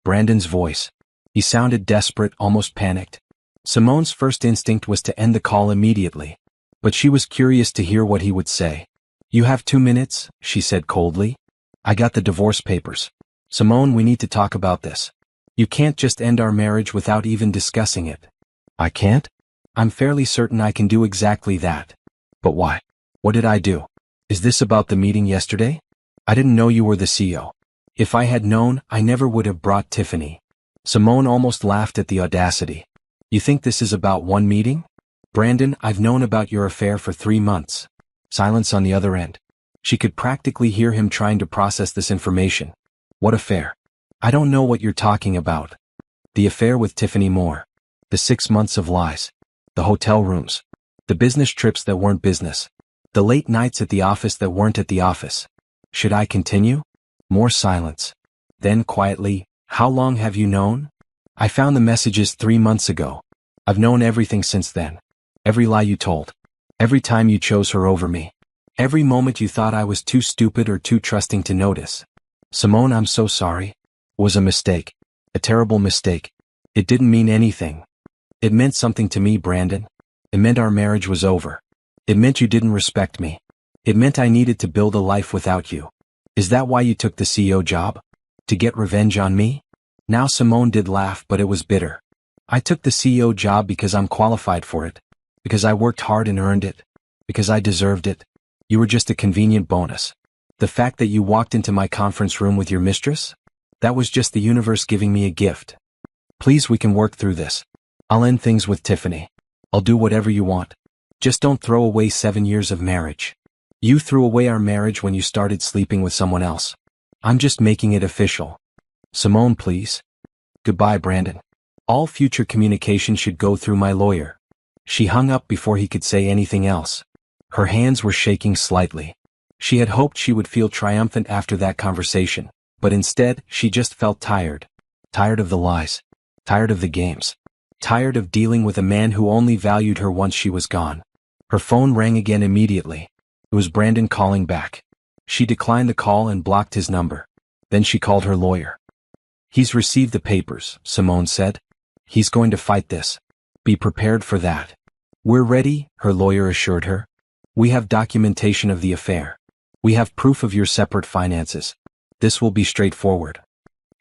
Brandon's voice. He sounded desperate, almost panicked. Simone's first instinct was to end the call immediately. But she was curious to hear what he would say. "You have 2 minutes," she said coldly. "I got the divorce papers. Simone, we need to talk about this. You can't just end our marriage without even discussing it." "I can't?" "I'm fairly certain I can do exactly that." "But why? What did I do? Is this about the meeting yesterday? I didn't know you were the CEO. If I had known, I never would have brought Tiffany." Simone almost laughed at the audacity. "You think this is about one meeting? Brandon, I've known about your affair for 3 months." Silence on the other end. She could practically hear him trying to process this information. "What affair? I don't know what you're talking about." "The affair with Tiffany Moore. The 6 months of lies. The hotel rooms. The business trips that weren't business. The late nights at the office that weren't at the office." "Should I continue?" More silence. Then quietly, "How long have you known?" "I found the messages 3 months ago. I've known everything since then. Every lie you told. Every time you chose her over me. Every moment you thought I was too stupid or too trusting to notice." "Simone, I'm so sorry. It was a mistake. A terrible mistake. It didn't mean anything. It meant something to me, Brandon. It meant our marriage was over. It meant you didn't respect me. It meant I needed to build a life without you. Is that why you took the CEO job? To get revenge on me?" Now Simone did laugh, but it was bitter. "I took the CEO job because I'm qualified for it. Because I worked hard and earned it. Because I deserved it. You were just a convenient bonus. The fact that you walked into my conference room with your mistress? That was just the universe giving me a gift. Please, we can work through this. I'll end things with Tiffany. I'll do whatever you want. Just don't throw away 7 years of marriage. You threw away our marriage when you started sleeping with someone else. I'm just making it official." Simone, please. Goodbye, Brandon. All future communication should go through my lawyer. She hung up before he could say anything else. Her hands were shaking slightly. She had hoped she would feel triumphant after that conversation, but instead, she just felt tired. Tired of the lies. Tired of the games. Tired of dealing with a man who only valued her once she was gone. Her phone rang again immediately. It was Brandon calling back. She declined the call and blocked his number. Then she called her lawyer. He's received the papers, Simone said. He's going to fight this. Be prepared for that. We're ready, her lawyer assured her. We have documentation of the affair. We have proof of your separate finances. This will be straightforward.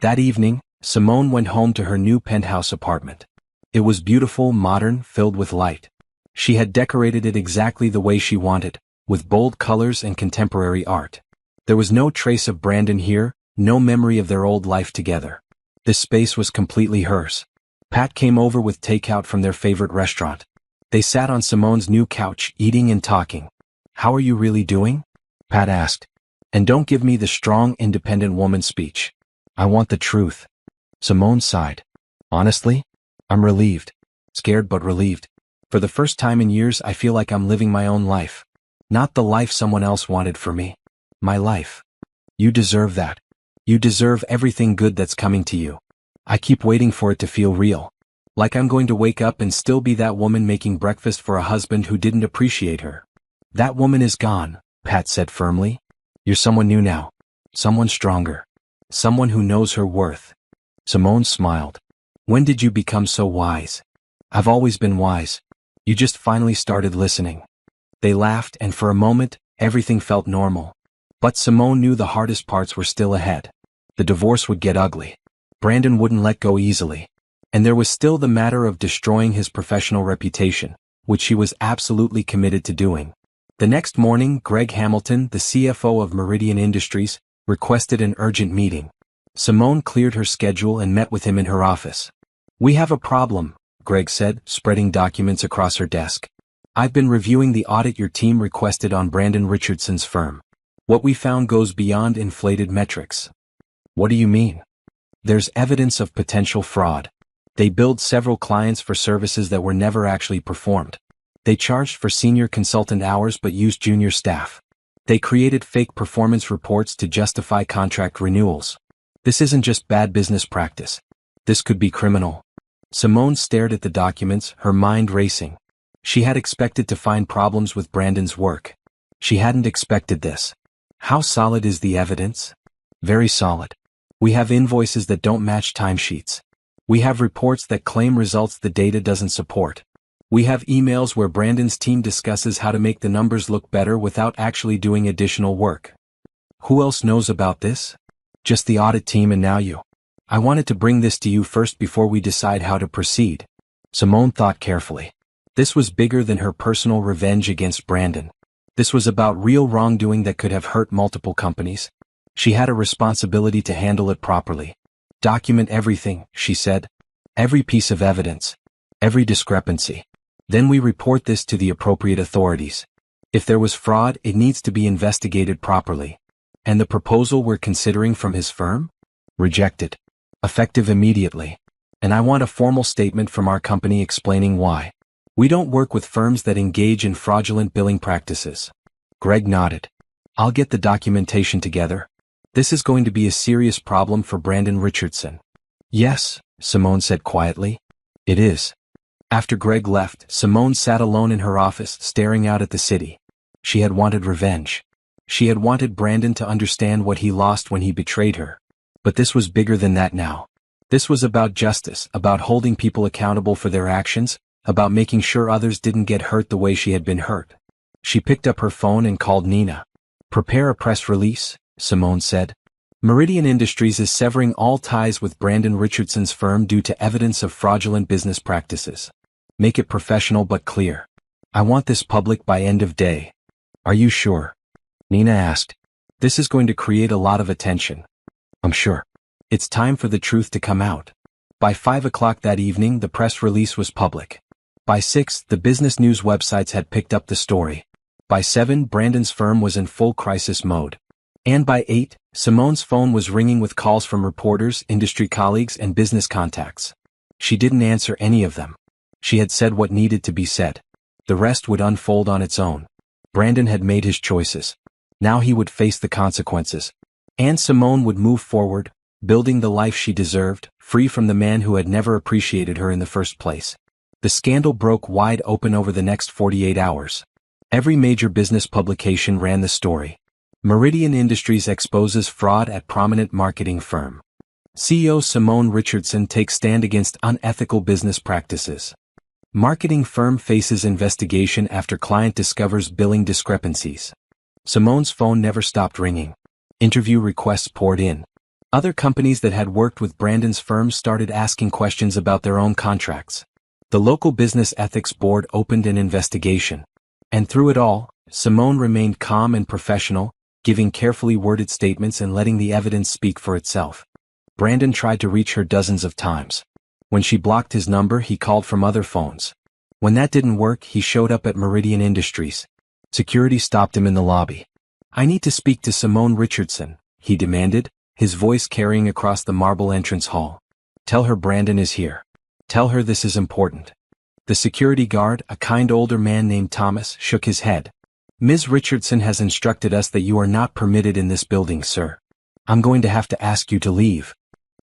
That evening, Simone went home to her new penthouse apartment. It was beautiful, modern, filled with light. She had decorated it exactly the way she wanted, with bold colors and contemporary art. There was no trace of Brandon here, no memory of their old life together. This space was completely hers. Pat came over with takeout from their favorite restaurant. They sat on Simone's new couch, eating and talking. How are you really doing? Pat asked. And don't give me the strong, independent woman speech. I want the truth. Simone sighed. Honestly, I'm relieved. Scared but relieved. For the first time in years, I feel like I'm living my own life. Not the life someone else wanted for me. My life. You deserve that. You deserve everything good that's coming to you. I keep waiting for it to feel real. Like I'm going to wake up and still be that woman making breakfast for a husband who didn't appreciate her. That woman is gone, Pat said firmly. You're someone new now. Someone stronger. Someone who knows her worth. Simone smiled. When did you become so wise? I've always been wise. You just finally started listening. They laughed, and for a moment, everything felt normal. But Simone knew the hardest parts were still ahead. The divorce would get ugly. Brandon wouldn't let go easily. And there was still the matter of destroying his professional reputation, which she was absolutely committed to doing. The next morning, Greg Hamilton, the CFO of Meridian Industries, requested an urgent meeting. Simone cleared her schedule and met with him in her office. We have a problem, Greg said, spreading documents across her desk. I've been reviewing the audit your team requested on Brandon Richardson's firm. What we found goes beyond inflated metrics. What do you mean? There's evidence of potential fraud. They billed several clients for services that were never actually performed. They charged for senior consultant hours but used junior staff. They created fake performance reports to justify contract renewals. This isn't just bad business practice. This could be criminal. Simone stared at the documents, her mind racing. She had expected to find problems with Brandon's work. She hadn't expected this. How solid is the evidence? Very solid. We have invoices that don't match timesheets. We have reports that claim results the data doesn't support. We have emails where Brandon's team discusses how to make the numbers look better without actually doing additional work. Who else knows about this? Just the audit team and now you. I wanted to bring this to you first before we decide how to proceed. Simone thought carefully. This was bigger than her personal revenge against Brandon. This was about real wrongdoing that could have hurt multiple companies. She had a responsibility to handle it properly. Document everything, she said. Every piece of evidence. Every discrepancy. Then we report this to the appropriate authorities. If there was fraud, it needs to be investigated properly. And the proposal we're considering from his firm? Rejected. Effective immediately. And I want a formal statement from our company explaining why. We don't work with firms that engage in fraudulent billing practices. Greg nodded. I'll get the documentation together. This is going to be a serious problem for Brandon Richardson. Yes, Simone said quietly. It is. After Greg left, Simone sat alone in her office, staring out at the city. She had wanted revenge. She had wanted Brandon to understand what he lost when he betrayed her. But this was bigger than that now. This was about justice, about holding people accountable for their actions, about making sure others didn't get hurt the way she had been hurt. She picked up her phone and called Nina. Prepare a press release, Simone said. Meridian Industries is severing all ties with Brandon Richardson's firm due to evidence of fraudulent business practices. Make it professional but clear. I want this public by end of day. Are you sure? Nina asked. This is going to create a lot of attention. I'm sure. It's time for the truth to come out. By 5 o'clock that evening, the press release was public. By 6, the business news websites had picked up the story. By 7, Brandon's firm was in full crisis mode. And by 8, Simone's phone was ringing with calls from reporters, industry colleagues, and business contacts. She didn't answer any of them. She had said what needed to be said. The rest would unfold on its own. Brandon had made his choices. Now he would face the consequences. And Simone would move forward, building the life she deserved, free from the man who had never appreciated her in the first place. The scandal broke wide open over the next 48 hours. Every major business publication ran the story. Meridian Industries exposes fraud at prominent marketing firm. CEO Simone Richardson takes stand against unethical business practices. Marketing firm faces investigation after client discovers billing discrepancies. Simone's phone never stopped ringing. Interview requests poured in. Other companies that had worked with Brandon's firm started asking questions about their own contracts. The local business ethics board opened an investigation. And through it all, Simone remained calm and professional, giving carefully worded statements and letting the evidence speak for itself. Brandon tried to reach her dozens of times. When she blocked his number, he called from other phones. When that didn't work, he showed up at Meridian Industries. Security stopped him in the lobby. "I need to speak to Simone Richardson," he demanded, his voice carrying across the marble entrance hall. "Tell her Brandon is here. Tell her this is important." The security guard, a kind older man named Thomas, shook his head. "Ms. Richardson has instructed us that you are not permitted in this building, sir. I'm going to have to ask you to leave."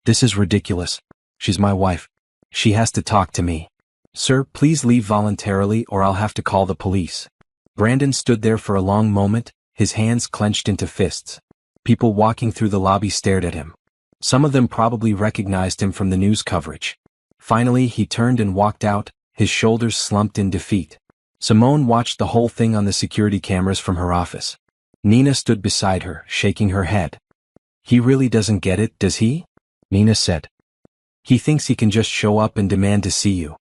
"This is ridiculous. She's my wife. She has to talk to me." "Sir, please leave voluntarily or I'll have to call the police." Brandon stood there for a long moment, his hands clenched into fists. People walking through the lobby stared at him. Some of them probably recognized him from the news coverage. Finally, he turned and walked out, his shoulders slumped in defeat. Simone watched the whole thing on the security cameras from her office. Nina stood beside her, shaking her head. "He really doesn't get it, does he?" Nina said. "He thinks he can just show up and demand to see you.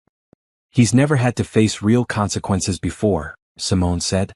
He's never had to face real consequences before," Simone said.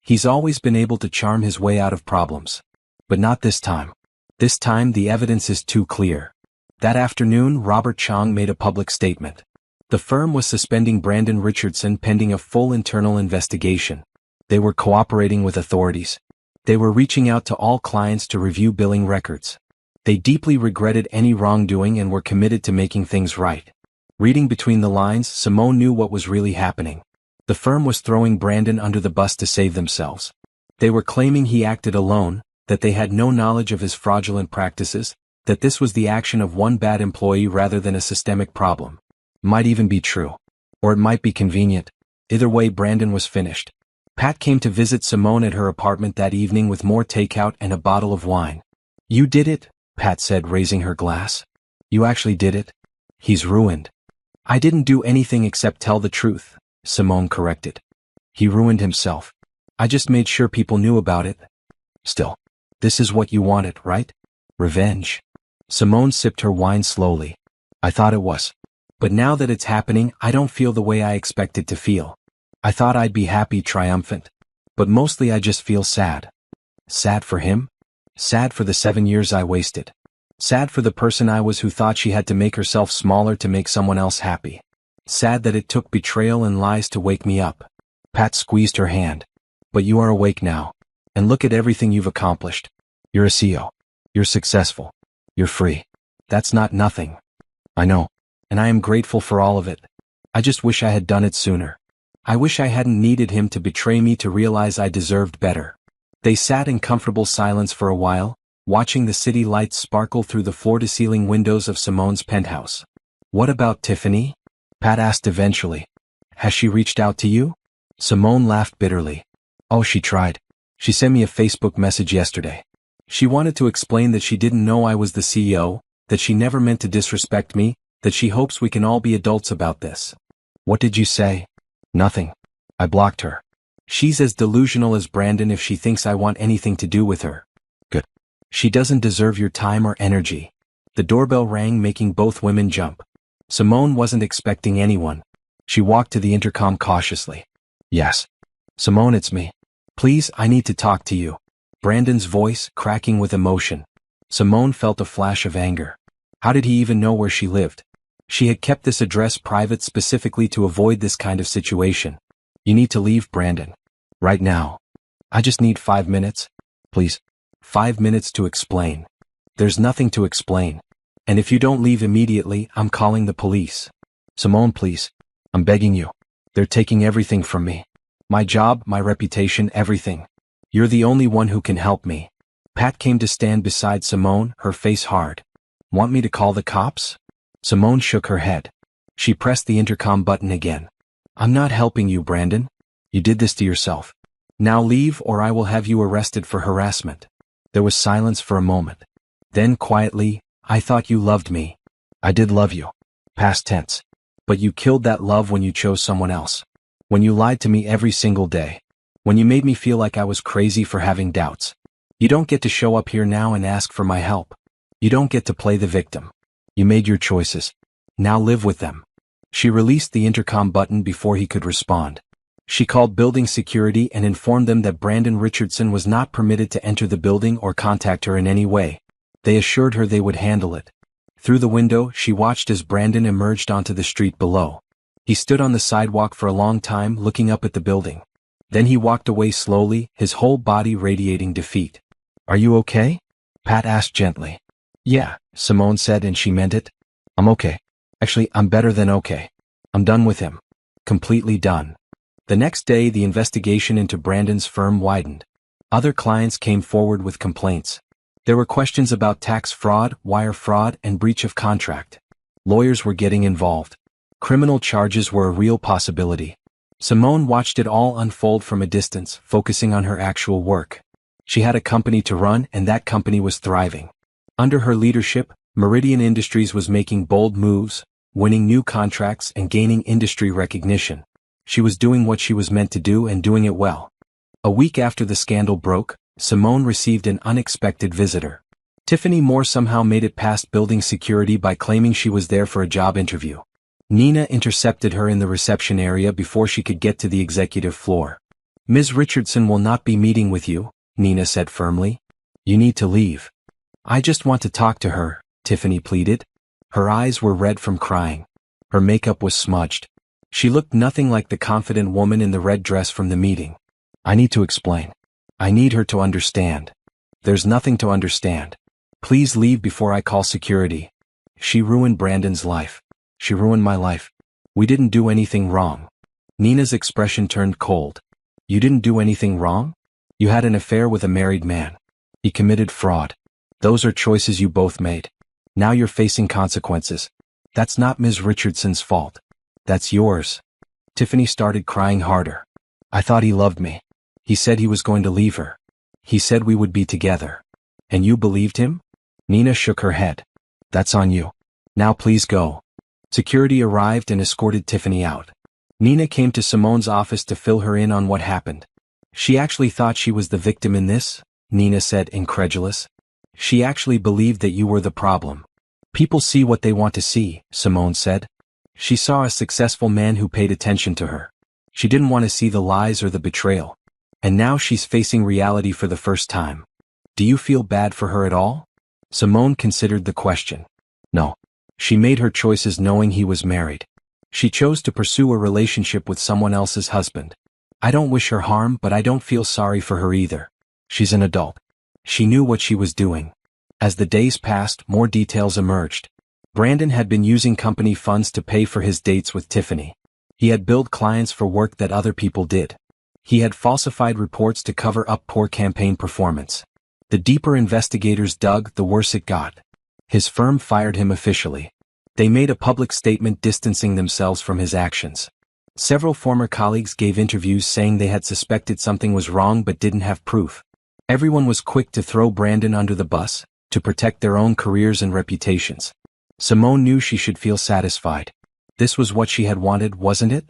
"He's always been able to charm his way out of problems. But not this time. This time the evidence is too clear." That afternoon, Robert Chong made a public statement. The firm was suspending Brandon Richardson pending a full internal investigation. They were cooperating with authorities. They were reaching out to all clients to review billing records. They deeply regretted any wrongdoing and were committed to making things right. Reading between the lines, Simone knew what was really happening. The firm was throwing Brandon under the bus to save themselves. They were claiming he acted alone, that they had no knowledge of his fraudulent practices, that this was the action of one bad employee rather than a systemic problem. Might even be true. Or it might be convenient. Either way, Brandon was finished. Pat came to visit Simone at her apartment that evening with more takeout and a bottle of wine. "You did it," Pat said, raising her glass. "You actually did it. He's ruined." "I didn't do anything except tell the truth," Simone corrected. "He ruined himself. I just made sure people knew about it." "Still, this is what you wanted, right? Revenge." Simone sipped her wine slowly. "I thought it was. But now that it's happening, I don't feel the way I expected to feel. I thought I'd be happy, triumphant. But mostly I just feel sad." "Sad for him? Sad for the 7 years I wasted. Sad for the person I was who thought she had to make herself smaller to make someone else happy. Sad that it took betrayal and lies to wake me up." Pat squeezed her hand. "But you are awake now. And look at everything you've accomplished. You're a CEO. You're successful. You're free. That's not nothing. I know. And I am grateful for all of it. I just wish I had done it sooner. I wish I hadn't needed him to betray me to realize I deserved better." They sat in comfortable silence for a while, watching the city lights sparkle through the floor-to-ceiling windows of Simone's penthouse. "What about Tiffany?" Pat asked eventually. "Has she reached out to you?" Simone laughed bitterly. "Oh, she tried. She sent me a Facebook message yesterday. She wanted to explain that she didn't know I was the CEO, that she never meant to disrespect me, that she hopes we can all be adults about this." "What did you say?" "Nothing. I blocked her. She's as delusional as Brandon if she thinks I want anything to do with her." "Good. She doesn't deserve your time or energy." The doorbell rang, making both women jump. Simone wasn't expecting anyone. She walked to the intercom cautiously. "Yes. Simone, it's me. Please, I need to talk to you." Brandon's voice, cracking with emotion. Simone felt a flash of anger. How did he even know where she lived? She had kept this address private specifically to avoid this kind of situation. "You need to leave, Brandon. Right now. I just need 5 minutes. Please. 5 minutes to explain. There's nothing to explain. And if you don't leave immediately, I'm calling the police. Simone, please. I'm begging you. They're taking everything from me. My job, my reputation, everything. You're the only one who can help me. Pat came to stand beside Simone, her face hard. Want me to call the cops? Simone shook her head. She pressed the intercom button again. I'm not helping you, Brandon. You did this to yourself. Now leave or I will have you arrested for harassment. There was silence for a moment. Then quietly, I thought you loved me. I did love you. Past tense. But you killed that love when you chose someone else. When you lied to me every single day. When you made me feel like I was crazy for having doubts. You don't get to show up here now and ask for my help. You don't get to play the victim. You made your choices. Now live with them. She released the intercom button before he could respond. She called building security and informed them that Brandon Richardson was not permitted to enter the building or contact her in any way. They assured her they would handle it. Through the window, she watched as Brandon emerged onto the street below. He stood on the sidewalk for a long time looking up at the building. Then he walked away slowly, his whole body radiating defeat. Are you okay? Pat asked gently. Yeah, Simone said, and she meant it. I'm okay. Actually, I'm better than okay. I'm done with him. Completely done. The next day, the investigation into Brandon's firm widened. Other clients came forward with complaints. There were questions about tax fraud, wire fraud, and breach of contract. Lawyers were getting involved. Criminal charges were a real possibility. Simone watched it all unfold from a distance, focusing on her actual work. She had a company to run, and that company was thriving. Under her leadership, Meridian Industries was making bold moves, winning new contracts and gaining industry recognition. She was doing what she was meant to do and doing it well. A week after the scandal broke, Simone received an unexpected visitor. Tiffany Moore somehow made it past building security by claiming she was there for a job interview. Nina intercepted her in the reception area before she could get to the executive floor. Ms. Richardson will not be meeting with you, Nina said firmly. You need to leave. I just want to talk to her, Tiffany pleaded. Her eyes were red from crying. Her makeup was smudged. She looked nothing like the confident woman in the red dress from the meeting. I need to explain. I need her to understand. There's nothing to understand. Please leave before I call security. She ruined Brandon's life. She ruined my life. We didn't do anything wrong. Nina's expression turned cold. You didn't do anything wrong? You had an affair with a married man. He committed fraud. Those are choices you both made. Now you're facing consequences. That's not Ms. Richardson's fault. That's yours. Tiffany started crying harder. I thought he loved me. He said he was going to leave her. He said we would be together. And you believed him? Nina shook her head. That's on you. Now please go. Security arrived and escorted Tiffany out. Nina came to Simone's office to fill her in on what happened. She actually thought she was the victim in this, Nina said, incredulous. She actually believed that you were the problem. People see what they want to see, Simone said. She saw a successful man who paid attention to her. She didn't want to see the lies or the betrayal. And now she's facing reality for the first time. Do you feel bad for her at all? Simone considered the question. No. She made her choices knowing he was married. She chose to pursue a relationship with someone else's husband. I don't wish her harm, but I don't feel sorry for her either. She's an adult. She knew what she was doing. As the days passed, more details emerged. Brandon had been using company funds to pay for his dates with Tiffany. He had billed clients for work that other people did. He had falsified reports to cover up poor campaign performance. The deeper investigators dug, the worse it got. His firm fired him officially. They made a public statement distancing themselves from his actions. Several former colleagues gave interviews saying they had suspected something was wrong but didn't have proof. Everyone was quick to throw Brandon under the bus, to protect their own careers and reputations. Simone knew she should feel satisfied. This was what she had wanted, wasn't it?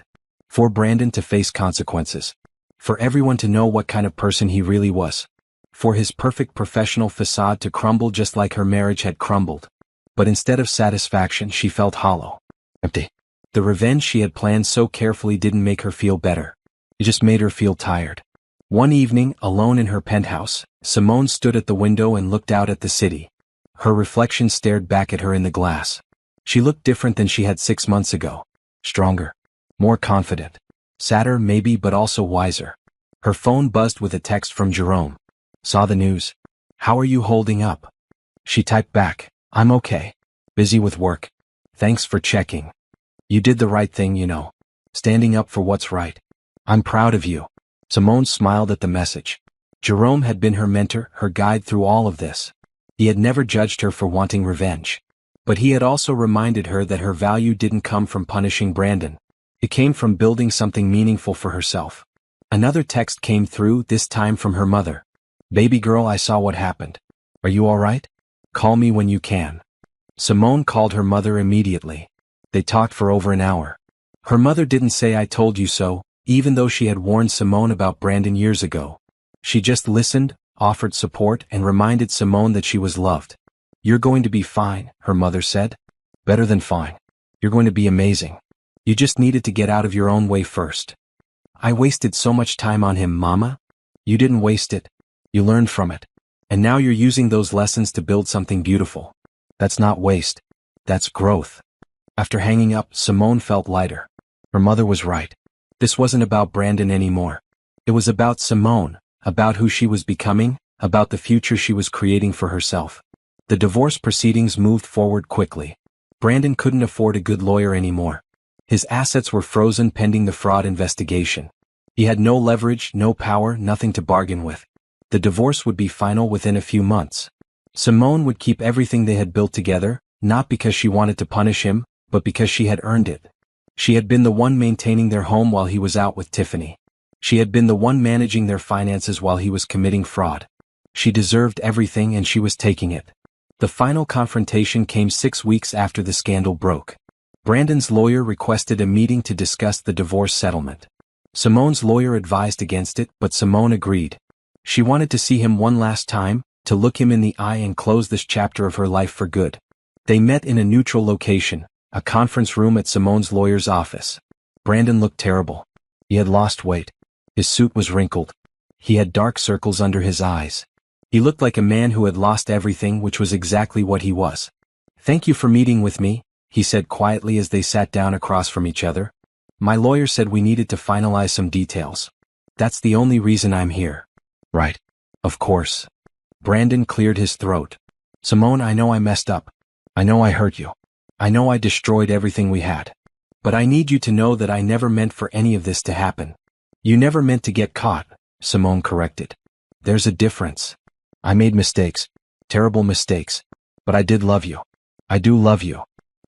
For Brandon to face consequences. For everyone to know what kind of person he really was. For his perfect professional facade to crumble just like her marriage had crumbled. But instead of satisfaction, she felt hollow. Empty. The revenge she had planned so carefully didn't make her feel better. It just made her feel tired. One evening, alone in her penthouse, Simone stood at the window and looked out at the city. Her reflection stared back at her in the glass. She looked different than she had 6 months ago. Stronger. More confident. Sadder maybe, but also wiser. Her phone buzzed with a text from Jerome. Saw the news. How are you holding up? She typed back, I'm okay. Busy with work. Thanks for checking. You did the right thing, you know. Standing up for what's right. I'm proud of you. Simone smiled at the message. Jerome had been her mentor, her guide through all of this. He had never judged her for wanting revenge. But he had also reminded her that her value didn't come from punishing Brandon. It came from building something meaningful for herself. Another text came through, this time from her mother. Baby girl, I saw what happened. Are you all right? Call me when you can. Simone called her mother immediately. They talked for over an hour. Her mother didn't say I told you so, even though she had warned Simone about Brandon years ago. She just listened, offered support, and reminded Simone that she was loved. You're going to be fine, her mother said. Better than fine. You're going to be amazing. You just needed to get out of your own way first. I wasted so much time on him, Mama. You didn't waste it. You learned from it. And now you're using those lessons to build something beautiful. That's not waste. That's growth. After hanging up, Simone felt lighter. Her mother was right. This wasn't about Brandon anymore. It was about Simone, about who she was becoming, about the future she was creating for herself. The divorce proceedings moved forward quickly. Brandon couldn't afford a good lawyer anymore. His assets were frozen pending the fraud investigation. He had no leverage, no power, nothing to bargain with. The divorce would be final within a few months. Simone would keep everything they had built together, not because she wanted to punish him, but because she had earned it. She had been the one maintaining their home while he was out with Tiffany. She had been the one managing their finances while he was committing fraud. She deserved everything and she was taking it. The final confrontation came 6 weeks after the scandal broke. Brandon's lawyer requested a meeting to discuss the divorce settlement. Simone's lawyer advised against it, but Simone agreed. She wanted to see him one last time, to look him in the eye and close this chapter of her life for good. They met in a neutral location, a conference room at Simone's lawyer's office. Brandon looked terrible. He had lost weight. His suit was wrinkled. He had dark circles under his eyes. He looked like a man who had lost everything, which was exactly what he was. Thank you for meeting with me, he said quietly as they sat down across from each other. My lawyer said we needed to finalize some details. That's the only reason I'm here. Right. Of course. Brandon cleared his throat. Simone, I know I messed up. I know I hurt you. I know I destroyed everything we had. But I need you to know that I never meant for any of this to happen. You never meant to get caught, Simone corrected. There's a difference. I made mistakes. Terrible mistakes. But I did love you. I do love you.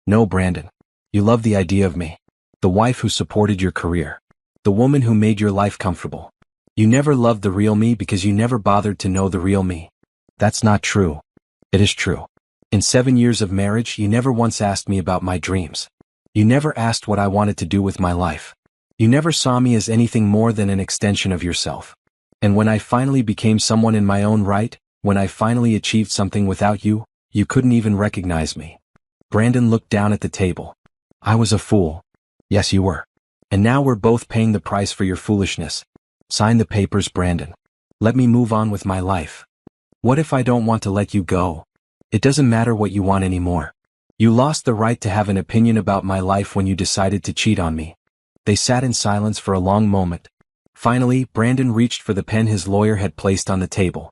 No, Brandon. You love the idea of me. The wife who supported your career. The woman who made your life comfortable. You never loved the real me because you never bothered to know the real me. That's not true. It is true. In 7 years of marriage, you never once asked me about my dreams. You never asked what I wanted to do with my life. You never saw me as anything more than an extension of yourself. And when I finally became someone in my own right, when I finally achieved something without you, you couldn't even recognize me. Brandon looked down at the table. I was a fool. Yes, you were. And now we're both paying the price for your foolishness. Sign the papers, Brandon. Let me move on with my life. What if I don't want to let you go? It doesn't matter what you want anymore. You lost the right to have an opinion about my life when you decided to cheat on me. They sat in silence for a long moment. Finally, Brandon reached for the pen his lawyer had placed on the table.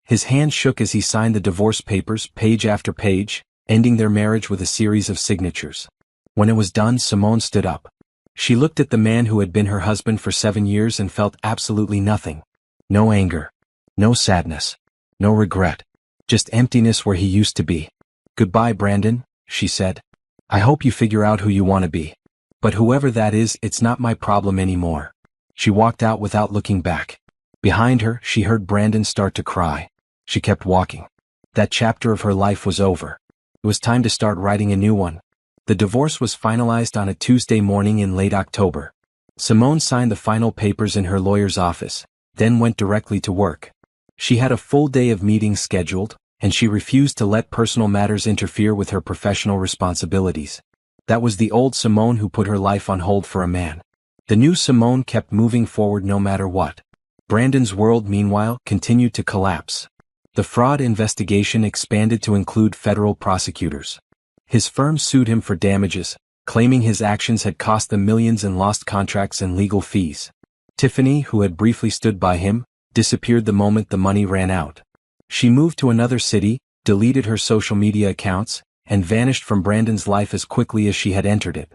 His hand shook as he signed the divorce papers, page after page, ending their marriage with a series of signatures. When it was done, Simone stood up. She looked at the man who had been her husband for 7 years and felt absolutely nothing. No anger. No sadness. No regret. Just emptiness where he used to be. Goodbye, Brandon, she said. I hope you figure out who you want to be. But whoever that is, it's not my problem anymore. She walked out without looking back. Behind her, she heard Brandon start to cry. She kept walking. That chapter of her life was over. It was time to start writing a new one. The divorce was finalized on a Tuesday morning in late October. Simone signed the final papers in her lawyer's office, then went directly to work. She had a full day of meetings scheduled, and she refused to let personal matters interfere with her professional responsibilities. That was the old Simone who put her life on hold for a man. The new Simone kept moving forward no matter what. Brandon's world, meanwhile, continued to collapse. The fraud investigation expanded to include federal prosecutors. His firm sued him for damages, claiming his actions had cost them millions in lost contracts and legal fees. Tiffany, who had briefly stood by him, disappeared the moment the money ran out. She moved to another city, deleted her social media accounts, and vanished from Brandon's life as quickly as she had entered it.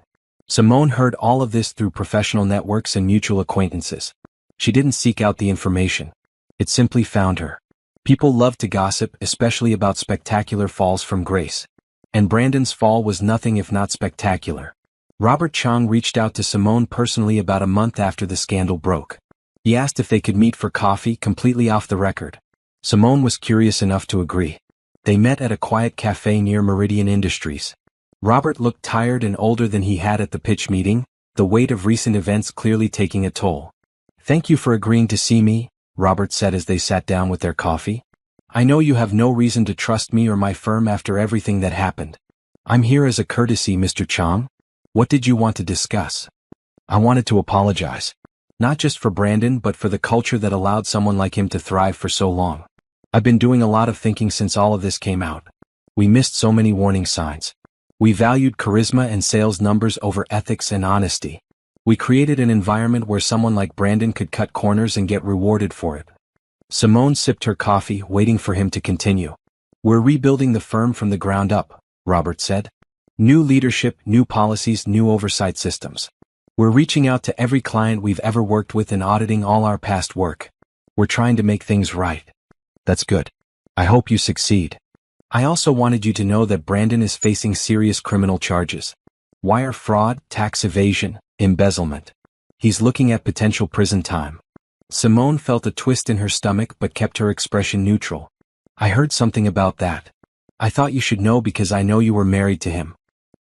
Simone heard all of this through professional networks and mutual acquaintances. She didn't seek out the information. It simply found her. People love to gossip, especially about spectacular falls from grace. And Brandon's fall was nothing if not spectacular. Robert Chang reached out to Simone personally about a month after the scandal broke. He asked if they could meet for coffee, completely off the record. Simone was curious enough to agree. They met at a quiet cafe near Meridian Industries. Robert looked tired and older than he had at the pitch meeting, the weight of recent events clearly taking a toll. "Thank you for agreeing to see me," Robert said as they sat down with their coffee. "I know you have no reason to trust me or my firm after everything that happened. I'm here as a courtesy, Mr. Chang. What did you want to discuss?" "I wanted to apologize. Not just for Brandon but for the culture that allowed someone like him to thrive for so long. I've been doing a lot of thinking since all of this came out. We missed so many warning signs. We valued charisma and sales numbers over ethics and honesty. We created an environment where someone like Brandon could cut corners and get rewarded for it." Simone sipped her coffee, waiting for him to continue. "We're rebuilding the firm from the ground up," Robert said. "New leadership, new policies, new oversight systems. We're reaching out to every client we've ever worked with and auditing all our past work. We're trying to make things right." "That's good. I hope you succeed. I also wanted you to know that Brandon is facing serious criminal charges. Wire fraud, tax evasion, embezzlement. He's looking at potential prison time." Simone felt a twist in her stomach but kept her expression neutral. "I heard something about that. I thought you should know because I know you were married to him.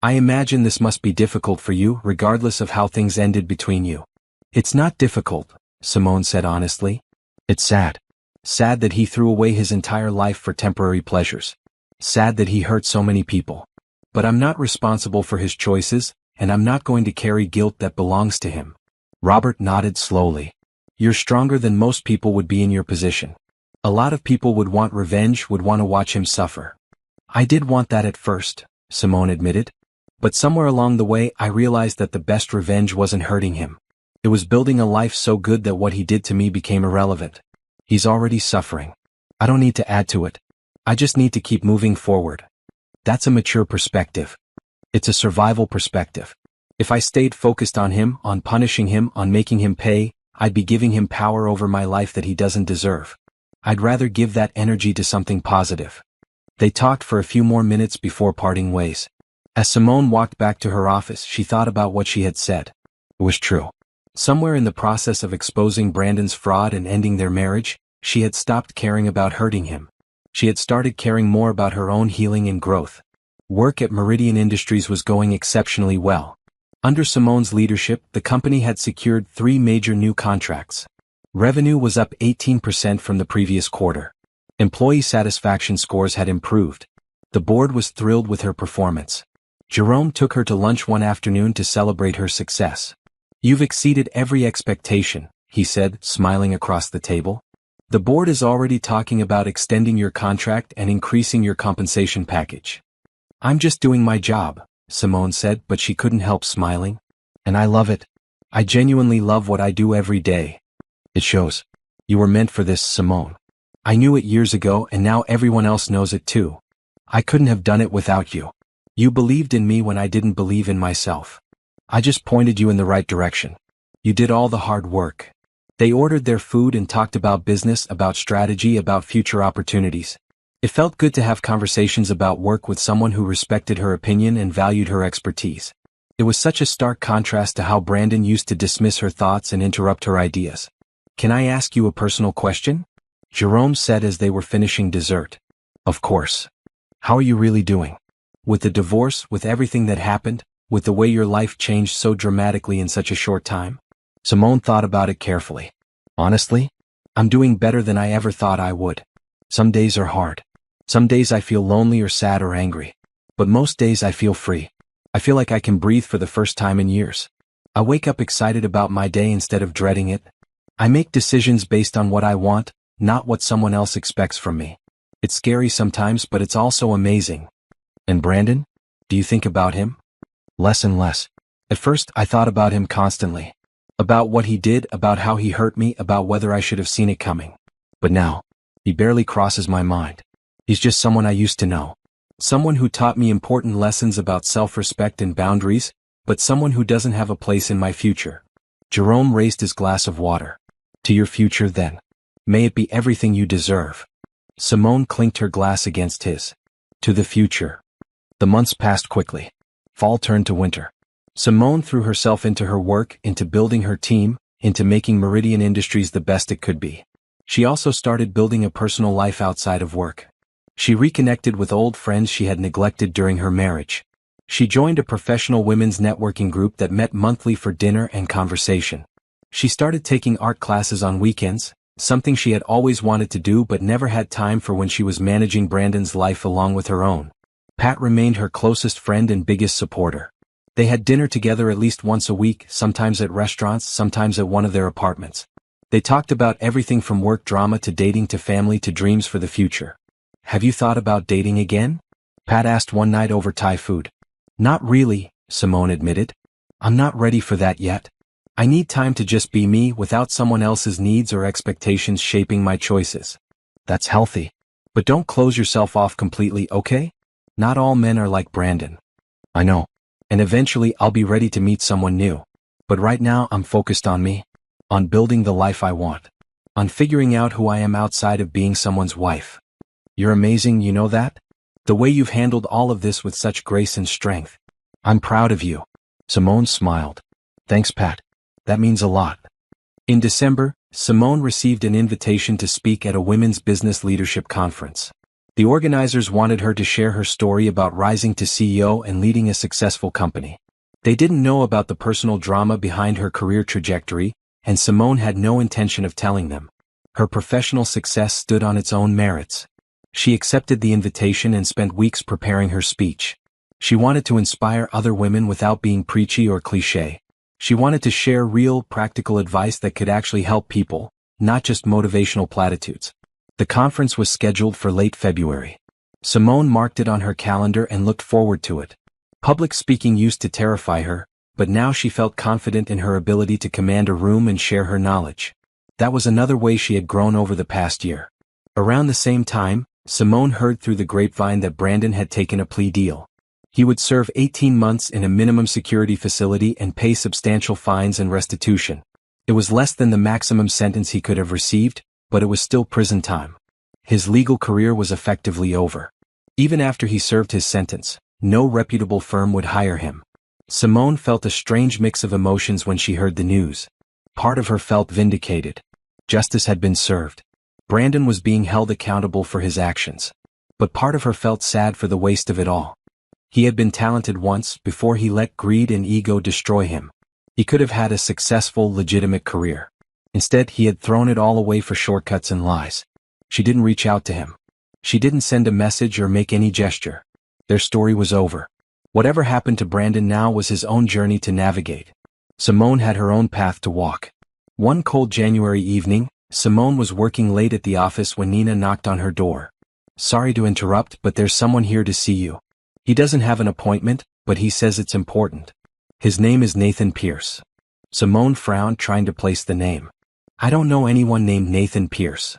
I imagine this must be difficult for you regardless of how things ended between you." "It's not difficult," Simone said honestly. "It's sad. Sad that he threw away his entire life for temporary pleasures. Sad that he hurt so many people. But I'm not responsible for his choices, and I'm not going to carry guilt that belongs to him." Robert nodded slowly. "You're stronger than most people would be in your position. A lot of people would want revenge, would want to watch him suffer. I did want that at first," Simone admitted. "But somewhere along the way I realized that the best revenge wasn't hurting him. It was building a life so good that what he did to me became irrelevant. He's already suffering. I don't need to add to it. I just need to keep moving forward." That's a mature perspective. It's a survival perspective. If I stayed focused on him, on punishing him, on making him pay, I'd be giving him power over my life that he doesn't deserve. I'd rather give that energy to something positive. They talked for a few more minutes before parting ways. As Simone walked back to her office, she thought about what she had said. It was true. Somewhere in the process of exposing Brandon's fraud and ending their marriage, she had stopped caring about hurting him. She had started caring more about her own healing and growth. Work at Meridian Industries was going exceptionally well. Under Simone's leadership, the company had secured 3 major new contracts. Revenue was up 18% from the previous quarter. Employee satisfaction scores had improved. The board was thrilled with her performance. Jerome took her to lunch one afternoon to celebrate her success. "You've exceeded every expectation," he said, smiling across the table. "The board is already talking about extending your contract and increasing your compensation package." "I'm just doing my job," Simone said, but she couldn't help smiling. "And I love it. I genuinely love what I do every day." "It shows. You were meant for this, Simone. I knew it years ago and now everyone else knows it too. I couldn't have done it without you. You believed in me when I didn't believe in myself. I just pointed you in the right direction. You did all the hard work." They ordered their food and talked about business, about strategy, about future opportunities. It felt good to have conversations about work with someone who respected her opinion and valued her expertise. It was such a stark contrast to how Brandon used to dismiss her thoughts and interrupt her ideas. "Can I ask you a personal question?" Jerome said as they were finishing dessert. "Of course. How are you really doing? With the divorce, with everything that happened, with the way your life changed so dramatically in such a short time?" Simone thought about it carefully. "Honestly, I'm doing better than I ever thought I would. Some days are hard. Some days I feel lonely or sad or angry. But most days I feel free. I feel like I can breathe for the first time in years. I wake up excited about my day instead of dreading it. I make decisions based on what I want, not what someone else expects from me. It's scary sometimes, but it's also amazing." "And Brandon? Do you think about him?" "Less and less. At first I thought about him constantly. About what he did, about how he hurt me, about whether I should have seen it coming. But now, He barely crosses my mind. He's just someone I used to know. Someone who taught me important lessons about self-respect and boundaries, but someone who doesn't have a place in my future. Jerome raised his glass of water. To your future then. May it be everything you deserve. Simone clinked her glass against his. To the future. The months passed quickly. Fall turned to winter. Simone threw herself into her work, into building her team, into making Meridian Industries the best it could be. She also started building a personal life outside of work. She reconnected with old friends she had neglected during her marriage. She joined a professional women's networking group that met monthly for dinner and conversation. She started taking art classes on weekends, something she had always wanted to do but never had time for when she was managing Brandon's life along with her own. Pat remained her closest friend and biggest supporter. They had dinner together at least once a week, sometimes at restaurants, sometimes at one of their apartments. They talked about everything from work drama to dating to family to dreams for the future. Have you thought about dating again? Pat asked one night over Thai food. Not really, Simone admitted. I'm not ready for that yet. I need time to just be me without someone else's needs or expectations shaping my choices. That's healthy. But don't close yourself off completely, okay? Not all men are like Brandon. I know. And eventually I'll be ready to meet someone new. But right now I'm focused on me. On building the life I want. On figuring out who I am outside of being someone's wife. You're amazing, you know that? The way you've handled all of this with such grace and strength. I'm proud of you. Simone smiled. Thanks, Pat. That means a lot. In December, Simone received an invitation to speak at a women's business leadership conference. The organizers wanted her to share her story about rising to CEO and leading a successful company. They didn't know about the personal drama behind her career trajectory, and Simone had no intention of telling them. Her professional success stood on its own merits. She accepted the invitation and spent weeks preparing her speech. She wanted to inspire other women without being preachy or cliché. She wanted to share real, practical advice that could actually help people, not just motivational platitudes. The conference was scheduled for late February. Simone marked it on her calendar and looked forward to it. Public speaking used to terrify her, but now she felt confident in her ability to command a room and share her knowledge. That was another way she had grown over the past year. Around the same time, Simone heard through the grapevine that Brandon had taken a plea deal. He would serve 18 months in a minimum security facility and pay substantial fines and restitution. It was less than the maximum sentence he could have received, but it was still prison time. His legal career was effectively over. Even after he served his sentence, no reputable firm would hire him. Simone felt a strange mix of emotions when she heard the news. Part of her felt vindicated. Justice had been served. Brandon was being held accountable for his actions. But part of her felt sad for the waste of it all. He had been talented once before he let greed and ego destroy him. He could have had a successful, legitimate career. Instead, he had thrown it all away for shortcuts and lies. She didn't reach out to him. She didn't send a message or make any gesture. Their story was over. Whatever happened to Brandon now was his own journey to navigate. Simone had her own path to walk. One cold January evening, Simone was working late at the office when Nina knocked on her door. Sorry to interrupt, but there's someone here to see you. He doesn't have an appointment, but he says it's important. His name is Nathan Pierce. Simone frowned, trying to place the name. I don't know anyone named Nathan Pierce.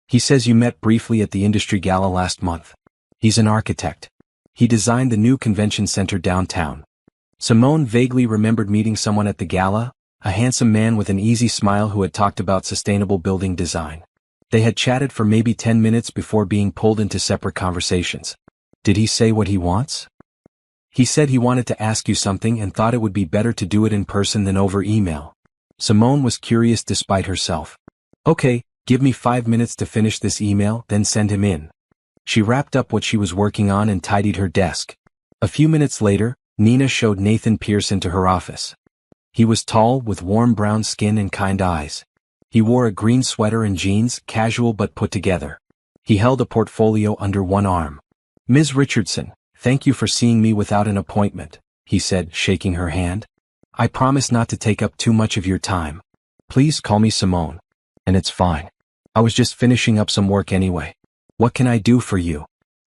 He says you met briefly at the industry gala last month. He's an architect. He designed the new convention center downtown. Simone vaguely remembered meeting someone at the gala, a handsome man with an easy smile who had talked about sustainable building design. They had chatted for maybe 10 minutes before being pulled into separate conversations. Did he say what he wants? He said he wanted to ask you something and thought it would be better to do it in person than over email. Simone was curious despite herself. Okay, give me 5 minutes to finish this email, then send him in. She wrapped up what she was working on and tidied her desk. A few minutes later, Nina showed Nathan Pierce into her office. He was tall, with warm brown skin and kind eyes. He wore a green sweater and jeans, casual but put together. He held a portfolio under one arm. Ms. Richardson, thank you for seeing me without an appointment, he said, shaking her hand. I promise not to take up too much of your time. Please call me Simone. And it's fine. I was just finishing up some work anyway. What can I do for you?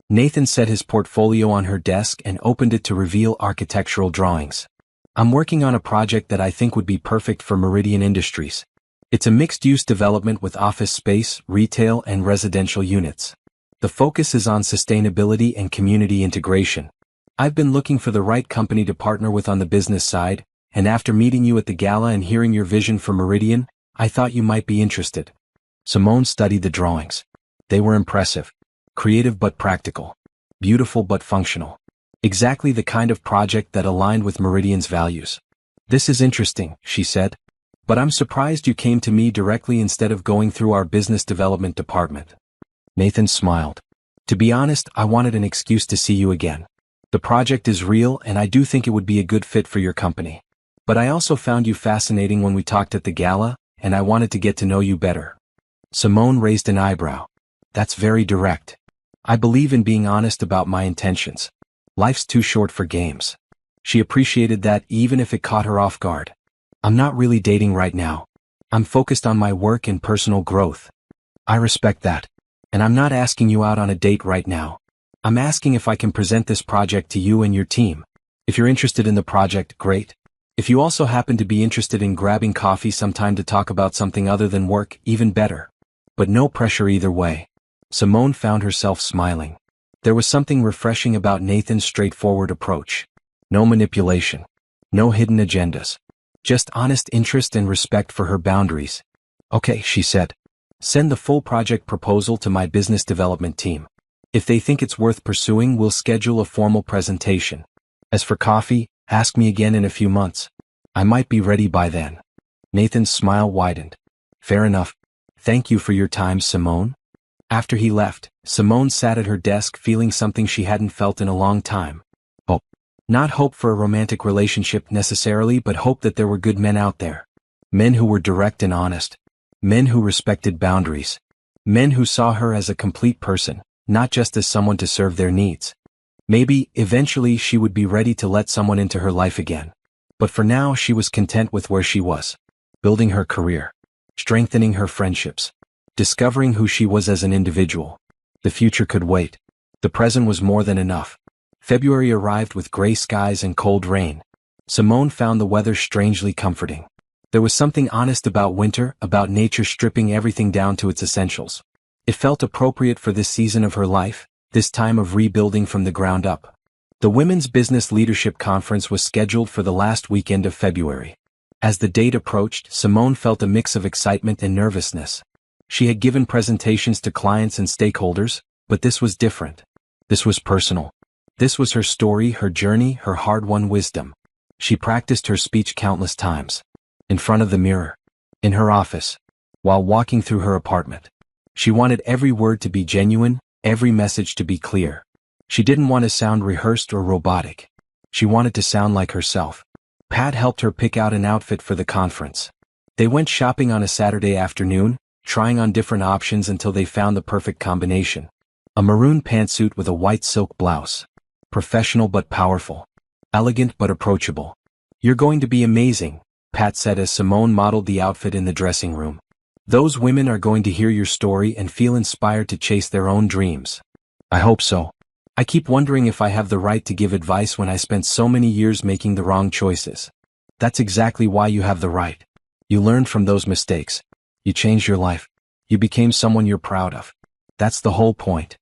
Nathan set his portfolio on her desk and opened it to reveal architectural drawings. I'm working on a project that I think would be perfect for Meridian Industries. It's a mixed-use development with office space, retail, and residential units. The focus is on sustainability and community integration. I've been looking for the right company to partner with on the business side, and after meeting you at the gala and hearing your vision for Meridian, I thought you might be interested. Simone studied the drawings. They were impressive. Creative but practical. Beautiful but functional. Exactly the kind of project that aligned with Meridian's values. This is interesting, she said. But I'm surprised you came to me directly instead of going through our business development department. Nathan smiled. To be honest, I wanted an excuse to see you again. The project is real and I do think it would be a good fit for your company. But I also found you fascinating when we talked at the gala, and I wanted to get to know you better. Simone raised an eyebrow. That's very direct. I believe in being honest about my intentions. Life's too short for games. She appreciated that even if it caught her off guard. I'm not really dating right now. I'm focused on my work and personal growth. I respect that. And I'm not asking you out on a date right now. I'm asking if I can present this project to you and your team. If you're interested in the project, great. If you also happen to be interested in grabbing coffee sometime to talk about something other than work, even better. But no pressure either way. Simone found herself smiling. There was something refreshing about Nathan's straightforward approach. No manipulation. No hidden agendas. Just honest interest and respect for her boundaries. Okay, she said. Send the full project proposal to my business development team. If they think it's worth pursuing, we'll schedule a formal presentation. As for coffee, ask me again in a few months. I might be ready by then. Nathan's smile widened. Fair enough. Thank you for your time, Simone. After he left, Simone sat at her desk feeling something she hadn't felt in a long time. Hope. Not hope for a romantic relationship necessarily, but hope that there were good men out there. Men who were direct and honest. Men who respected boundaries. Men who saw her as a complete person, not just as someone to serve their needs. Maybe, eventually she would be ready to let someone into her life again. But for now she was content with where she was. Building her career. Strengthening her friendships. Discovering who she was as an individual. The future could wait. The present was more than enough. February arrived with gray skies and cold rain. Simone found the weather strangely comforting. There was something honest about winter, about nature stripping everything down to its essentials. It felt appropriate for this season of her life, this time of rebuilding from the ground up. The Women's Business Leadership Conference was scheduled for the last weekend of February. As the date approached, Simone felt a mix of excitement and nervousness. She had given presentations to clients and stakeholders, but this was different. This was personal. This was her story, her journey, her hard-won wisdom. She practiced her speech countless times. In front of the mirror. In her office. While walking through her apartment. She wanted every word to be genuine, every message to be clear. She didn't want to sound rehearsed or robotic. She wanted to sound like herself. Pat helped her pick out an outfit for the conference. They went shopping on a Saturday afternoon, trying on different options until they found the perfect combination. A maroon pantsuit with a white silk blouse. Professional but powerful. Elegant but approachable. You're going to be amazing, Pat said as Simone modeled the outfit in the dressing room. Those women are going to hear your story and feel inspired to chase their own dreams. I hope so. I keep wondering if I have the right to give advice when I spent so many years making the wrong choices. That's exactly why you have the right. You learned from those mistakes. You changed your life. You became someone you're proud of. That's the whole point.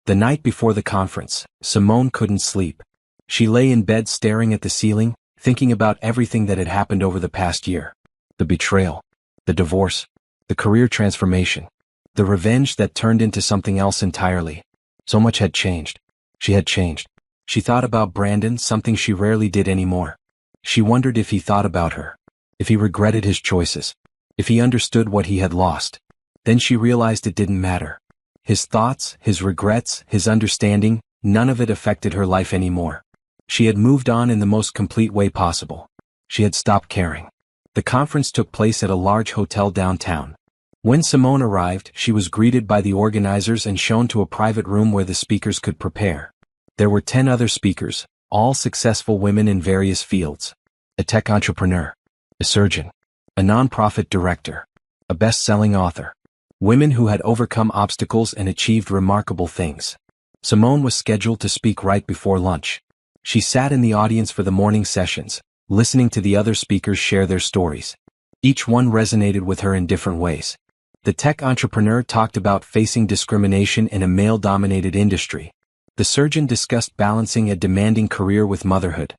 The night before the conference, Simone couldn't sleep. She lay in bed staring at the ceiling, thinking about everything that had happened over the past year. The betrayal. The divorce. The career transformation. The revenge that turned into something else entirely. So much had changed. She had changed. She thought about Brandon, something she rarely did anymore. She wondered if he thought about her. If he regretted his choices. If he understood what he had lost. Then she realized it didn't matter. His thoughts, his regrets, his understanding, none of it affected her life anymore. She had moved on in the most complete way possible. She had stopped caring. The conference took place at a large hotel downtown. When Simone arrived, she was greeted by the organizers and shown to a private room where the speakers could prepare. There were 10 other speakers, all successful women in various fields. A tech entrepreneur. A surgeon. A nonprofit director. A best-selling author. Women who had overcome obstacles and achieved remarkable things. Simone was scheduled to speak right before lunch. She sat in the audience for the morning sessions, listening to the other speakers share their stories. Each one resonated with her in different ways. The tech entrepreneur talked about facing discrimination in a male-dominated industry. The surgeon discussed balancing a demanding career with motherhood.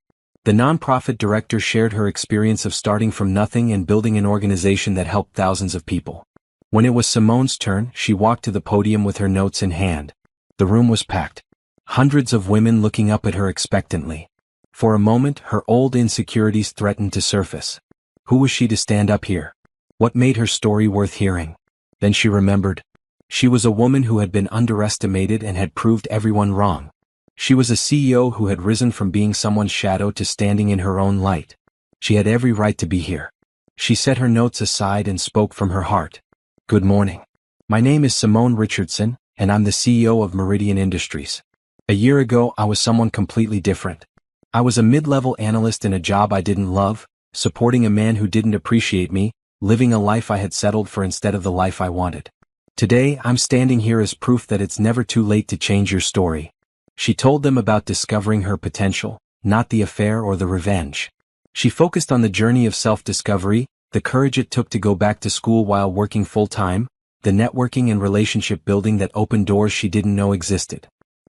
The nonprofit director shared her experience of starting from nothing and building an organization that helped thousands of people. When it was Simone's turn, she walked to the podium with her notes in hand. The room was packed. Hundreds of women looking up at her expectantly. For a moment, her old insecurities threatened to surface. Who was she to stand up here? What made her story worth hearing? Then she remembered. She was a woman who had been underestimated and had proved everyone wrong. She was a CEO who had risen from being someone's shadow to standing in her own light. She had every right to be here. She set her notes aside and spoke from her heart. Good morning. My name is Simone Richardson, and I'm the CEO of Meridian Industries. A year ago, I was someone completely different. I was a mid-level analyst in a job I didn't love, supporting a man who didn't appreciate me, living a life I had settled for instead of the life I wanted. Today, I'm standing here as proof that it's never too late to change your story. She told them about discovering her potential, not the affair or the revenge. She focused on the journey of self-discovery, the courage it took to go back to school while working full-time, the networking and relationship building that opened doors she didn't know existed.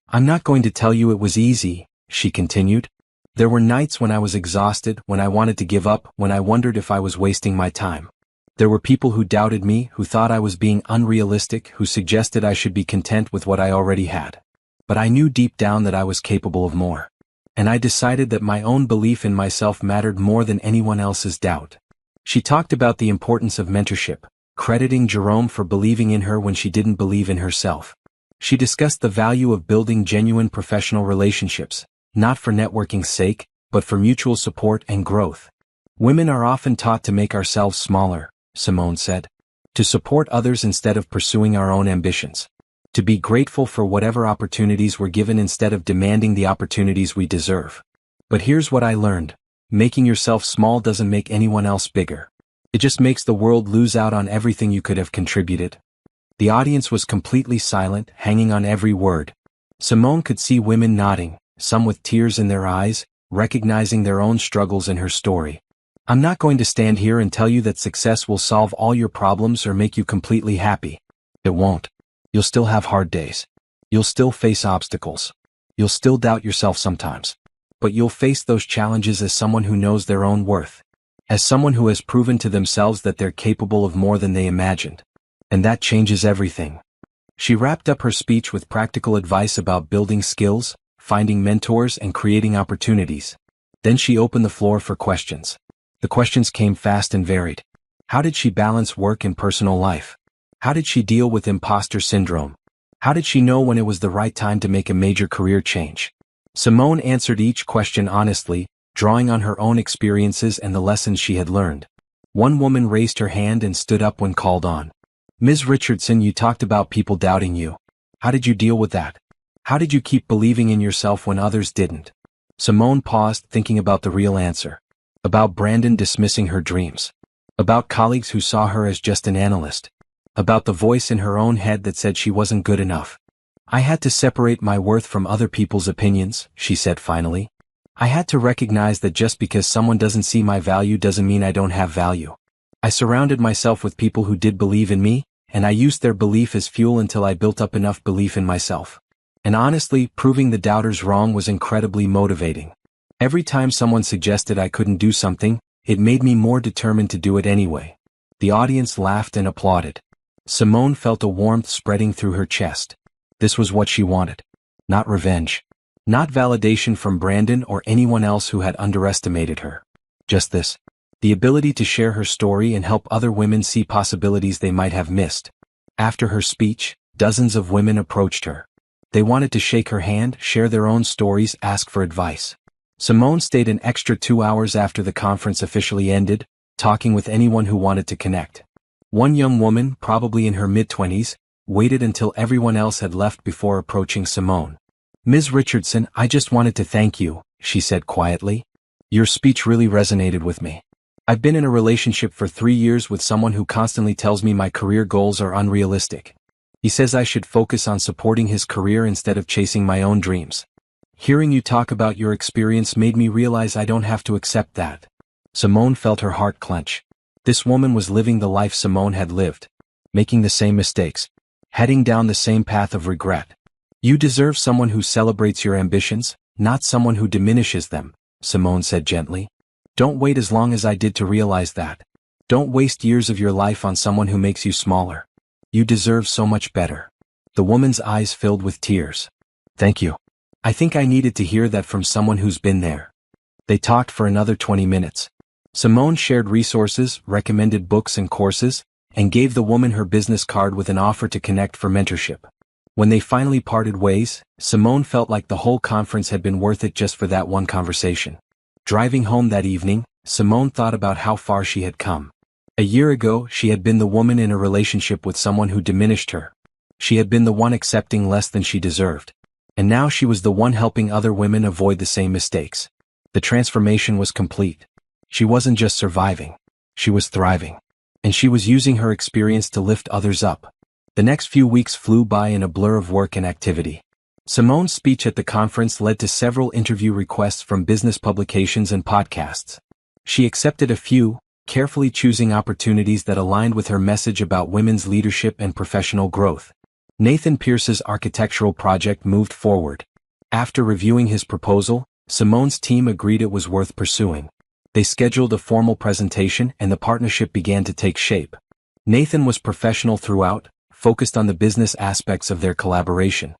I'm not going to tell you it was easy, she continued. There were nights when I was exhausted, when I wanted to give up, when I wondered if I was wasting my time. There were people who doubted me, who thought I was being unrealistic, who suggested I should be content with what I already had. But I knew deep down that I was capable of more. And I decided that my own belief in myself mattered more than anyone else's doubt. She talked about the importance of mentorship, crediting Jerome for believing in her when she didn't believe in herself. She discussed the value of building genuine professional relationships, not for networking's sake, but for mutual support and growth. Women are often taught to make ourselves smaller, Simone said. To support others instead of pursuing our own ambitions. To be grateful for whatever opportunities we're given instead of demanding the opportunities we deserve. But here's what I learned. Making yourself small doesn't make anyone else bigger. It just makes the world lose out on everything you could have contributed. The audience was completely silent, hanging on every word. Simone could see women nodding, some with tears in their eyes, recognizing their own struggles in her story. I'm not going to stand here and tell you that success will solve all your problems or make you completely happy. It won't. You'll still have hard days. You'll still face obstacles. You'll still doubt yourself sometimes. But you'll face those challenges as someone who knows their own worth. As someone who has proven to themselves that they're capable of more than they imagined. And that changes everything. She wrapped up her speech with practical advice about building skills, finding mentors, and creating opportunities. Then she opened the floor for questions. The questions came fast and varied. How did she balance work and personal life? How did she deal with imposter syndrome? How did she know when it was the right time to make a major career change? Simone answered each question honestly, drawing on her own experiences and the lessons she had learned. One woman raised her hand and stood up when called on. Ms. Richardson, you talked about people doubting you. How did you deal with that? How did you keep believing in yourself when others didn't? Simone paused, thinking about the real answer. About Brandon dismissing her dreams. About colleagues who saw her as just an analyst. About the voice in her own head that said she wasn't good enough. I had to separate my worth from other people's opinions, she said finally. I had to recognize that just because someone doesn't see my value doesn't mean I don't have value. I surrounded myself with people who did believe in me, and I used their belief as fuel until I built up enough belief in myself. And honestly, proving the doubters wrong was incredibly motivating. Every time someone suggested I couldn't do something, it made me more determined to do it anyway. The audience laughed and applauded. Simone felt a warmth spreading through her chest. This was what she wanted. Not revenge. Not validation from Brandon or anyone else who had underestimated her. Just this. The ability to share her story and help other women see possibilities they might have missed. After her speech, dozens of women approached her. They wanted to shake her hand, share their own stories, ask for advice. Simone stayed an extra 2 hours after the conference officially ended, talking with anyone who wanted to connect. One young woman, probably in her mid-20s, waited until everyone else had left before approaching Simone. Ms. Richardson, I just wanted to thank you, she said quietly. Your speech really resonated with me. I've been in a relationship for 3 years with someone who constantly tells me my career goals are unrealistic. He says I should focus on supporting his career instead of chasing my own dreams. Hearing you talk about your experience made me realize I don't have to accept that. Simone felt her heart clench. This woman was living the life Simone had lived, making the same mistakes, heading down the same path of regret. You deserve someone who celebrates your ambitions, not someone who diminishes them, Simone said gently. Don't wait as long as I did to realize that. Don't waste years of your life on someone who makes you smaller. You deserve so much better. The woman's eyes filled with tears. Thank you. I think I needed to hear that from someone who's been there. They talked for another 20 minutes. Simone shared resources, recommended books and courses, and gave the woman her business card with an offer to connect for mentorship. When they finally parted ways, Simone felt like the whole conference had been worth it just for that one conversation. Driving home that evening, Simone thought about how far she had come. A year ago, she had been the woman in a relationship with someone who diminished her. She had been the one accepting less than she deserved. And now she was the one helping other women avoid the same mistakes. The transformation was complete. She wasn't just surviving. She was thriving. And she was using her experience to lift others up. The next few weeks flew by in a blur of work and activity. Simone's speech at the conference led to several interview requests from business publications and podcasts. She accepted a few, carefully choosing opportunities that aligned with her message about women's leadership and professional growth. Nathan Pierce's architectural project moved forward. After reviewing his proposal, Simone's team agreed it was worth pursuing. They scheduled a formal presentation and the partnership began to take shape. Nathan was professional throughout, focused on the business aspects of their collaboration.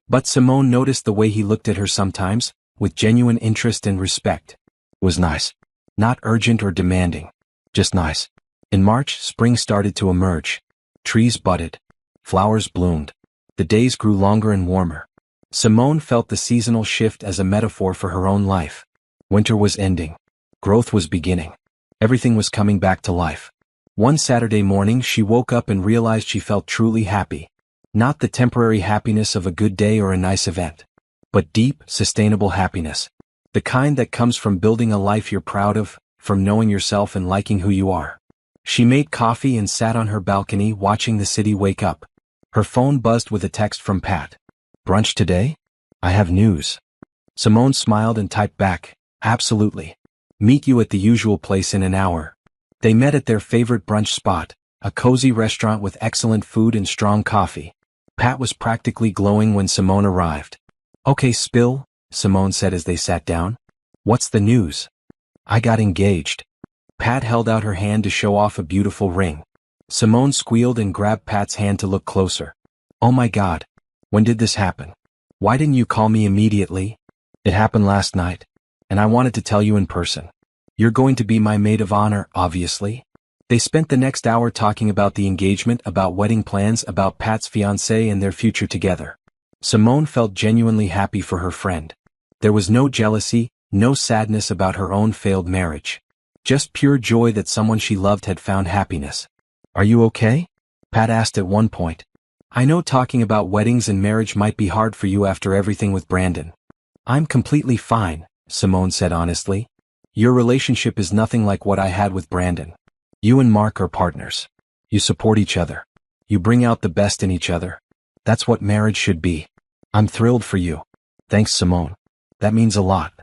But Simone noticed the way he looked at her sometimes, with genuine interest and respect. It was nice. Not urgent or demanding. Just nice. In March, spring started to emerge. Trees budded. Flowers bloomed. The days grew longer and warmer. Simone felt the seasonal shift as a metaphor for her own life. Winter was ending. Growth was beginning. Everything was coming back to life. One Saturday morning she woke up and realized she felt truly happy. Not the temporary happiness of a good day or a nice event. But deep, sustainable happiness. The kind that comes from building a life you're proud of, from knowing yourself and liking who you are. She made coffee and sat on her balcony watching the city wake up. Her phone buzzed with a text from Pat. Brunch today? I have news. Simone smiled and typed back, absolutely. Meet you at the usual place in an hour. They met at their favorite brunch spot, a cozy restaurant with excellent food and strong coffee. Pat was practically glowing when Simone arrived. Okay, spill, Simone said as they sat down. What's the news? I got engaged. Pat held out her hand to show off a beautiful ring. Simone squealed and grabbed Pat's hand to look closer. Oh my God. When did this happen? Why didn't you call me immediately? It happened last night. And I wanted to tell you in person. You're going to be my maid of honor, obviously. They spent the next hour talking about the engagement, about wedding plans, about Pat's fiancé and their future together. Simone felt genuinely happy for her friend. There was no jealousy, no sadness about her own failed marriage. Just pure joy that someone she loved had found happiness. Are you okay? Pat asked at one point. I know talking about weddings and marriage might be hard for you after everything with Brandon. I'm completely fine, Simone said honestly. Your relationship is nothing like what I had with Brandon. You and Mark are partners. You support each other. You bring out the best in each other. That's what marriage should be. I'm thrilled for you. Thanks, Simone. That means a lot.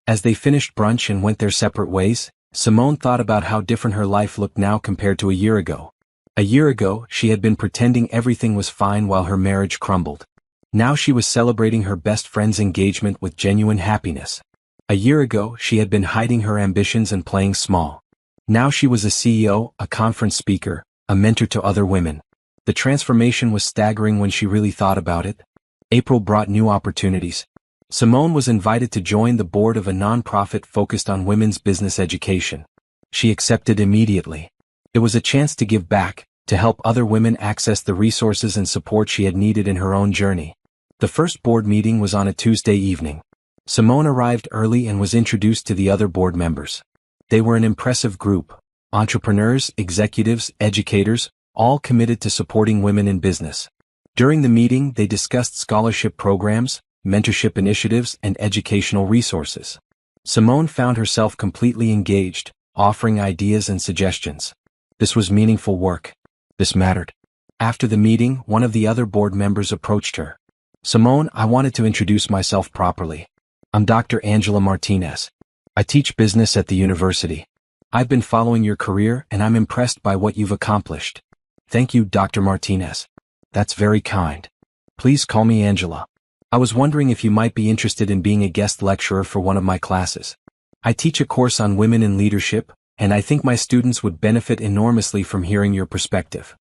As they finished brunch and went their separate ways, Simone thought about how different her life looked now compared to a year ago. A year ago, she had been pretending everything was fine while her marriage crumbled. Now she was celebrating her best friend's engagement with genuine happiness. A year ago, she had been hiding her ambitions and playing small. Now she was a CEO, a conference speaker, a mentor to other women. The transformation was staggering when she really thought about it. April brought new opportunities. Simone was invited to join the board of a nonprofit focused on women's business education. She accepted immediately. It was a chance to give back, to help other women access the resources and support she had needed in her own journey. The first board meeting was on a Tuesday evening. Simone arrived early and was introduced to the other board members. They were an impressive group, entrepreneurs, executives, educators, all committed to supporting women in business. During the meeting, they discussed scholarship programs, mentorship initiatives, and educational resources. Simone found herself completely engaged, offering ideas and suggestions. This was meaningful work. This mattered. After the meeting, one of the other board members approached her. Simone, I wanted to introduce myself properly. I'm Dr. Angela Martinez. I teach business at the university. I've been following your career and I'm impressed by what you've accomplished. Thank you, Dr. Martinez. That's very kind. Please call me Angela. I was wondering if you might be interested in being a guest lecturer for one of my classes. I teach a course on women in leadership, and I think my students would benefit enormously from hearing your perspective.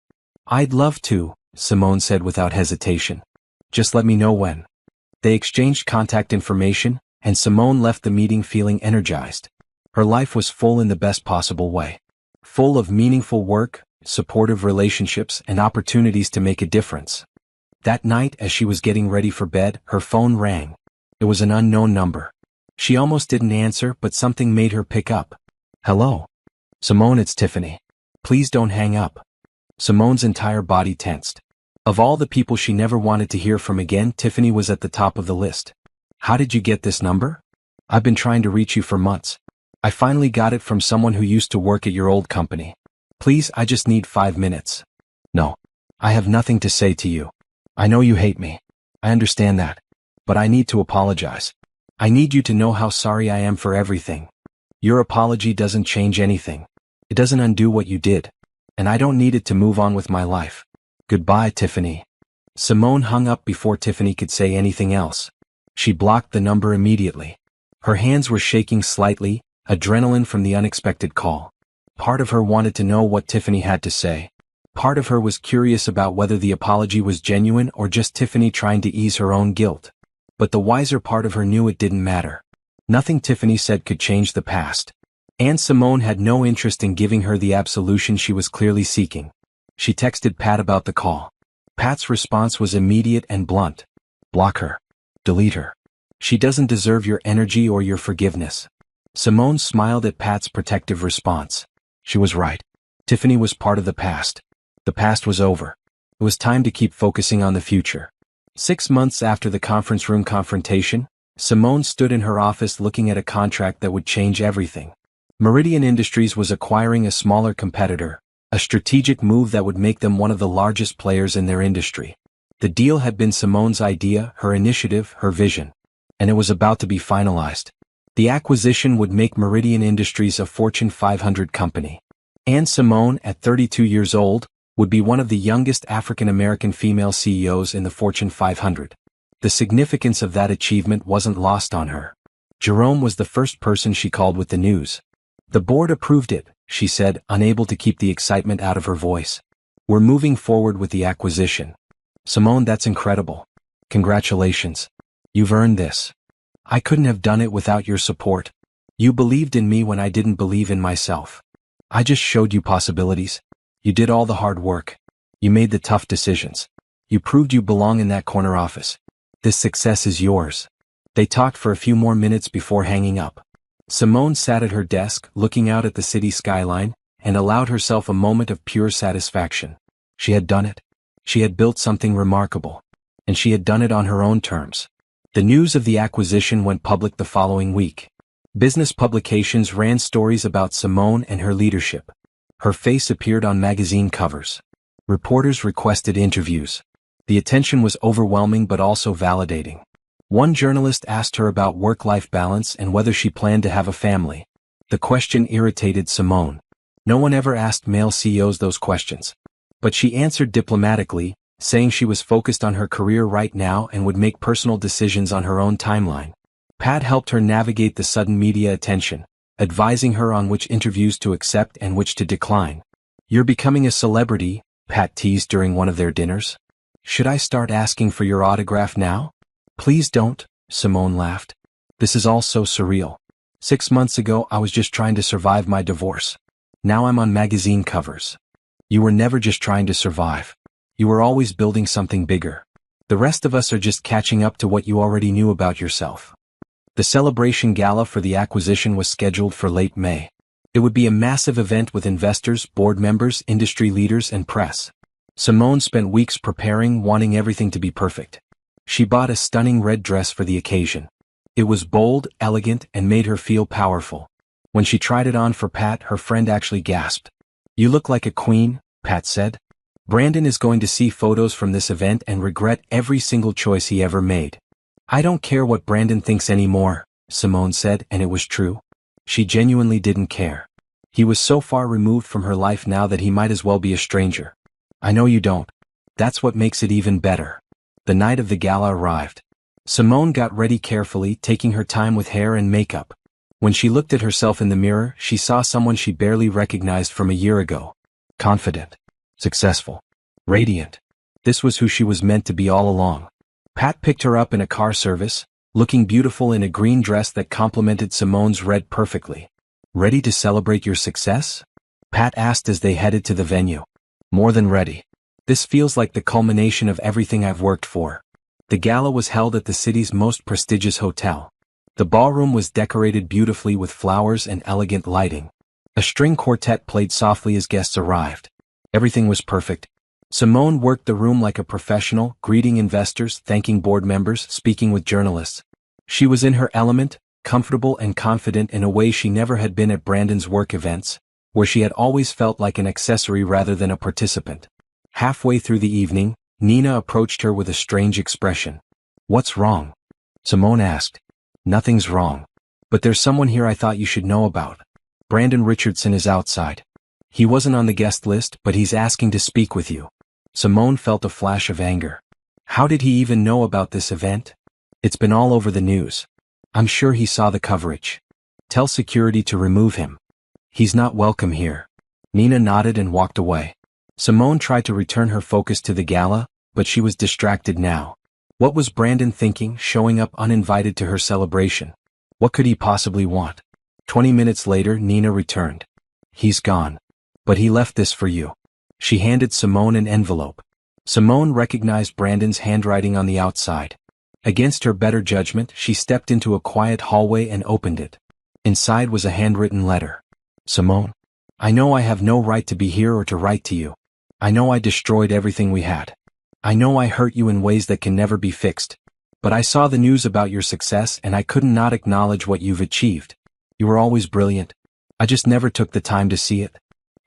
I'd love to, Simone said without hesitation. Just let me know when. They exchanged contact information, and Simone left the meeting feeling energized. Her life was full in the best possible way. Full of meaningful work, supportive relationships, and opportunities to make a difference. That night, as she was getting ready for bed, her phone rang. It was an unknown number. She almost didn't answer, but something made her pick up. Hello? Simone, it's Tiffany. Please don't hang up. Simone's entire body tensed. Of all the people she never wanted to hear from again, Tiffany was at the top of the list. How did you get this number? I've been trying to reach you for months. I finally got it from someone who used to work at your old company. Please, I just need 5 minutes. No. I have nothing to say to you. I know you hate me. I understand that. But I need to apologize. I need you to know how sorry I am for everything. Your apology doesn't change anything. It doesn't undo what you did. And I don't need it to move on with my life. Goodbye, Tiffany. Simone hung up before Tiffany could say anything else. She blocked the number immediately. Her hands were shaking slightly, adrenaline from the unexpected call. Part of her wanted to know what Tiffany had to say. Part of her was curious about whether the apology was genuine or just Tiffany trying to ease her own guilt. But the wiser part of her knew it didn't matter. Nothing Tiffany said could change the past. And Simone had no interest in giving her the absolution she was clearly seeking. She texted Pat about the call. Pat's response was immediate and blunt. Block her. Delete her. She doesn't deserve your energy or your forgiveness. Simone smiled at Pat's protective response. She was right. Tiffany was part of the past. The past was over. It was time to keep focusing on the future. 6 months after the conference room confrontation, Simone stood in her office looking at a contract that would change everything. Meridian Industries was acquiring a smaller competitor, a strategic move that would make them one of the largest players in their industry. The deal had been Simone's idea, her initiative, her vision. And it was about to be finalized. The acquisition would make Meridian Industries a Fortune 500 company. And Simone, at 32 years old, would be one of the youngest African-American female CEOs in the Fortune 500. The significance of that achievement wasn't lost on her. Jerome was the first person she called with the news. The board approved it, she said, unable to keep the excitement out of her voice. We're moving forward with the acquisition. Simone, that's incredible. Congratulations. You've earned this. I couldn't have done it without your support. You believed in me when I didn't believe in myself. I just showed you possibilities. You did all the hard work. You made the tough decisions. You proved you belong in that corner office. This success is yours. They talked for a few more minutes before hanging up. Simone sat at her desk, looking out at the city skyline, and allowed herself a moment of pure satisfaction. She had done it. She had built something remarkable. And she had done it on her own terms. The news of the acquisition went public the following week. Business publications ran stories about Simone and her leadership. Her face appeared on magazine covers. Reporters requested interviews. The attention was overwhelming but also validating. One journalist asked her about work-life balance and whether she planned to have a family. The question irritated Simone. No one ever asked male CEOs those questions. But she answered diplomatically, saying she was focused on her career right now and would make personal decisions on her own timeline. Pat helped her navigate the sudden media attention, advising her on which interviews to accept and which to decline. You're becoming a celebrity, Pat teased during one of their dinners. Should I start asking for your autograph now? Please don't, Simone laughed. This is all so surreal. 6 months ago I was just trying to survive my divorce. Now I'm on magazine covers. You were never just trying to survive. You were always building something bigger. The rest of us are just catching up to what you already knew about yourself. The celebration gala for the acquisition was scheduled for late May. It would be a massive event with investors, board members, industry leaders, and press. Simone spent weeks preparing, wanting everything to be perfect. She bought a stunning red dress for the occasion. It was bold, elegant, and made her feel powerful. When she tried it on for Pat, her friend actually gasped. You look like a queen, Pat said. Brandon is going to see photos from this event and regret every single choice he ever made. I don't care what Brandon thinks anymore, Simone said, and it was true. She genuinely didn't care. He was so far removed from her life now that he might as well be a stranger. I know you don't. That's what makes it even better. The night of the gala arrived. Simone got ready carefully, taking her time with hair and makeup. When she looked at herself in the mirror, she saw someone she barely recognized from a year ago. Confident. Successful. Radiant. This was who she was meant to be all along. Pat picked her up in a car service, looking beautiful in a green dress that complemented Simone's red perfectly. Ready to celebrate your success? Pat asked as they headed to the venue. More than ready. This feels like the culmination of everything I've worked for. The gala was held at the city's most prestigious hotel. The ballroom was decorated beautifully with flowers and elegant lighting. A string quartet played softly as guests arrived. Everything was perfect. Simone worked the room like a professional, greeting investors, thanking board members, speaking with journalists. She was in her element, comfortable and confident in a way she never had been at Brandon's work events, where she had always felt like an accessory rather than a participant. Halfway through the evening, Nina approached her with a strange expression. What's wrong? Simone asked. Nothing's wrong. But there's someone here I thought you should know about. Brandon Richardson is outside. He wasn't on the guest list, but he's asking to speak with you. Simone felt a flash of anger. How did he even know about this event? It's been all over the news. I'm sure he saw the coverage. Tell security to remove him. He's not welcome here. Nina nodded and walked away. Simone tried to return her focus to the gala, but she was distracted now. What was Brandon thinking, showing up uninvited to her celebration? What could he possibly want? 20 minutes later, Nina returned. He's gone. But he left this for you. She handed Simone an envelope. Simone recognized Brandon's handwriting on the outside. Against her better judgment, she stepped into a quiet hallway and opened it. Inside was a handwritten letter. Simone, I know I have no right to be here or to write to you. I know I destroyed everything we had. I know I hurt you in ways that can never be fixed. But I saw the news about your success and I couldn't not acknowledge what you've achieved. You were always brilliant. I just never took the time to see it.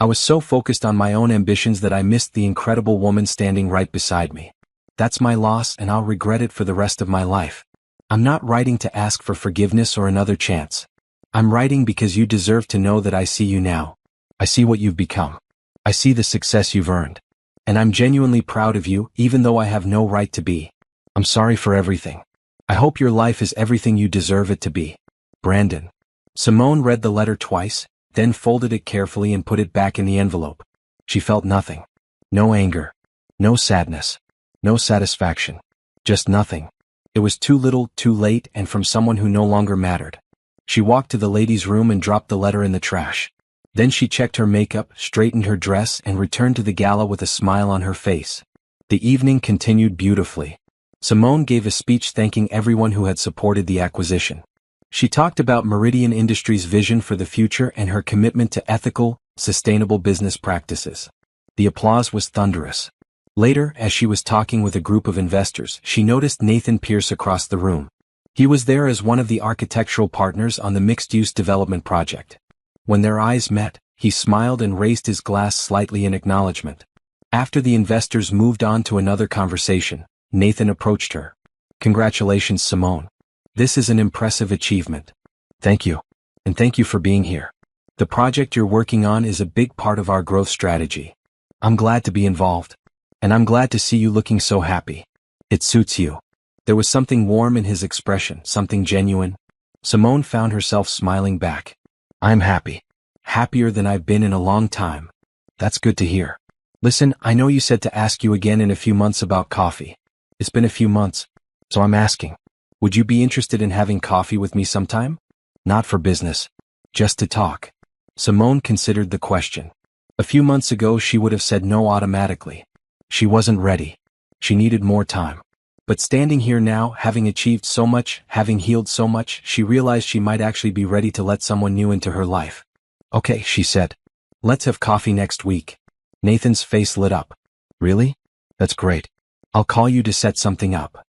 I was so focused on my own ambitions that I missed the incredible woman standing right beside me. That's my loss and I'll regret it for the rest of my life. I'm not writing to ask for forgiveness or another chance. I'm writing because you deserve to know that I see you now. I see what you've become. I see the success you've earned. And I'm genuinely proud of you, even though I have no right to be. I'm sorry for everything. I hope your life is everything you deserve it to be. Brandon. Simone read the letter twice, then folded it carefully and put it back in the envelope. She felt nothing. No anger. No sadness. No satisfaction. Just nothing. It was too little, too late, and from someone who no longer mattered. She walked to the ladies' room and dropped the letter in the trash. Then she checked her makeup, straightened her dress, and returned to the gala with a smile on her face. The evening continued beautifully. Simone gave a speech thanking everyone who had supported the acquisition. She talked about Meridian Industries' vision for the future and her commitment to ethical, sustainable business practices. The applause was thunderous. Later, as she was talking with a group of investors, she noticed Nathan Pierce across the room. He was there as one of the architectural partners on the mixed-use development project. When their eyes met, he smiled and raised his glass slightly in acknowledgement. After the investors moved on to another conversation, Nathan approached her. Congratulations, Simone. This is an impressive achievement. Thank you. And thank you for being here. The project you're working on is a big part of our growth strategy. I'm glad to be involved. And I'm glad to see you looking so happy. It suits you. There was something warm in his expression, something genuine. Simone found herself smiling back. I'm happy. Happier than I've been in a long time. That's good to hear. Listen, I know you said to ask you again in a few months about coffee. It's been a few months, so I'm asking. Would you be interested in having coffee with me sometime? Not for business. Just to talk. Simone considered the question. A few months ago she would have said no automatically. She wasn't ready. She needed more time. But standing here now, having achieved so much, having healed so much, she realized she might actually be ready to let someone new into her life. Okay, she said. Let's have coffee next week. Nathan's face lit up. Really? That's great. I'll call you to set something up.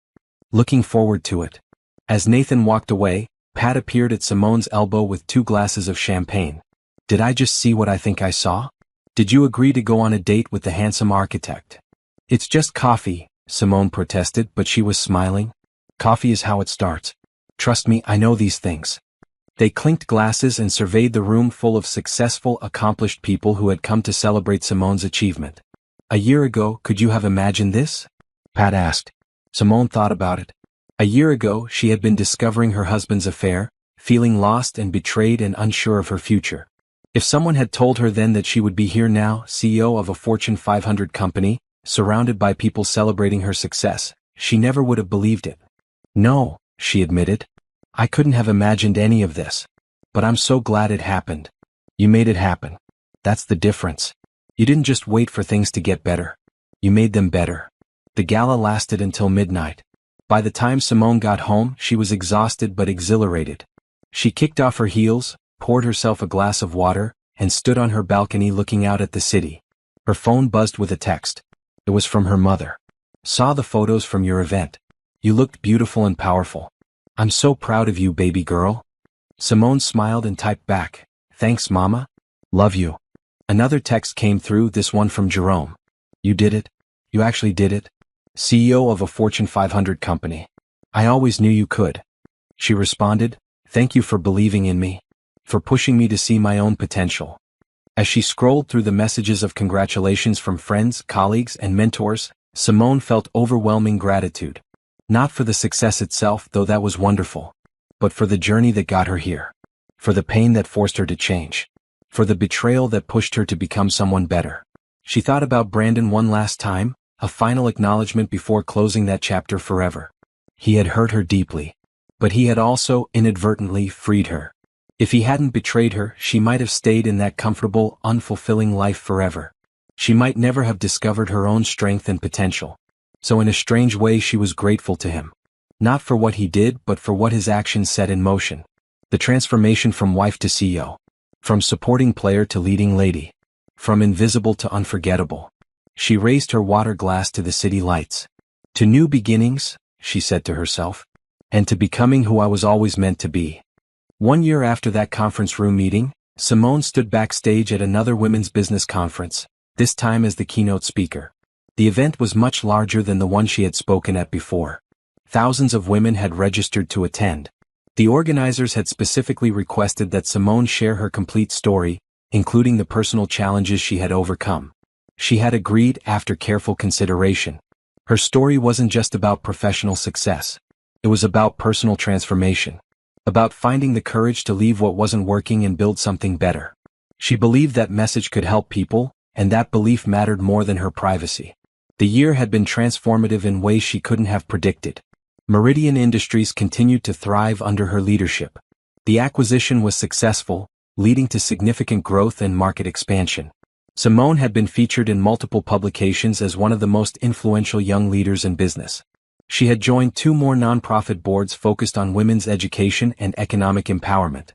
Looking forward to it. As Nathan walked away, Pat appeared at Simone's elbow with 2 glasses of champagne. Did I just see what I think I saw? Did you agree to go on a date with the handsome architect? It's just coffee, Simone protested, but she was smiling. Coffee is how it starts. Trust me, I know these things. They clinked glasses and surveyed the room full of successful, accomplished people who had come to celebrate Simone's achievement. "A year ago, could you have imagined this?" Pat asked. Simone thought about it. A year ago, she had been discovering her husband's affair, feeling lost and betrayed and unsure of her future. If someone had told her then that she would be here now, CEO of a Fortune 500 company, surrounded by people celebrating her success, she never would have believed it. "No," she admitted. "I couldn't have imagined any of this. But I'm so glad it happened." "You made it happen. That's the difference. You didn't just wait for things to get better. You made them better." The gala lasted until midnight. By the time Simone got home, she was exhausted but exhilarated. She kicked off her heels, poured herself a glass of water, and stood on her balcony looking out at the city. Her phone buzzed with a text. It was from her mother. "Saw the photos from your event. You looked beautiful and powerful. I'm so proud of you, baby girl." Simone smiled and typed back, "Thanks, Mama. Love you." Another text came through, this one from Jerome. "You did it. You actually did it. CEO of a Fortune 500 company. I always knew you could." She responded, "Thank you for believing in me. For pushing me to see my own potential." As she scrolled through the messages of congratulations from friends, colleagues, and mentors, Simone felt overwhelming gratitude. Not for the success itself, though that was wonderful, but for the journey that got her here. For the pain that forced her to change. For the betrayal that pushed her to become someone better. She thought about Brandon one last time, a final acknowledgement before closing that chapter forever. He had hurt her deeply. But he had also, inadvertently, freed her. If he hadn't betrayed her, she might have stayed in that comfortable, unfulfilling life forever. She might never have discovered her own strength and potential. So in a strange way she was grateful to him. Not for what he did, but for what his actions set in motion. The transformation from wife to CEO. From supporting player to leading lady. From invisible to unforgettable. She raised her water glass to the city lights. "To new beginnings," she said to herself. "And to becoming who I was always meant to be." 1 year after that conference room meeting, Simone stood backstage at another women's business conference, this time as the keynote speaker. The event was much larger than the one she had spoken at before. Thousands of women had registered to attend. The organizers had specifically requested that Simone share her complete story, including the personal challenges she had overcome. She had agreed after careful consideration. Her story wasn't just about professional success. It was about personal transformation. About finding the courage to leave what wasn't working and build something better. She believed that message could help people, and that belief mattered more than her privacy. The year had been transformative in ways she couldn't have predicted. Meridian Industries continued to thrive under her leadership. The acquisition was successful, leading to significant growth and market expansion. Simone had been featured in multiple publications as one of the most influential young leaders in business. She had joined 2 more nonprofit boards focused on women's education and economic empowerment.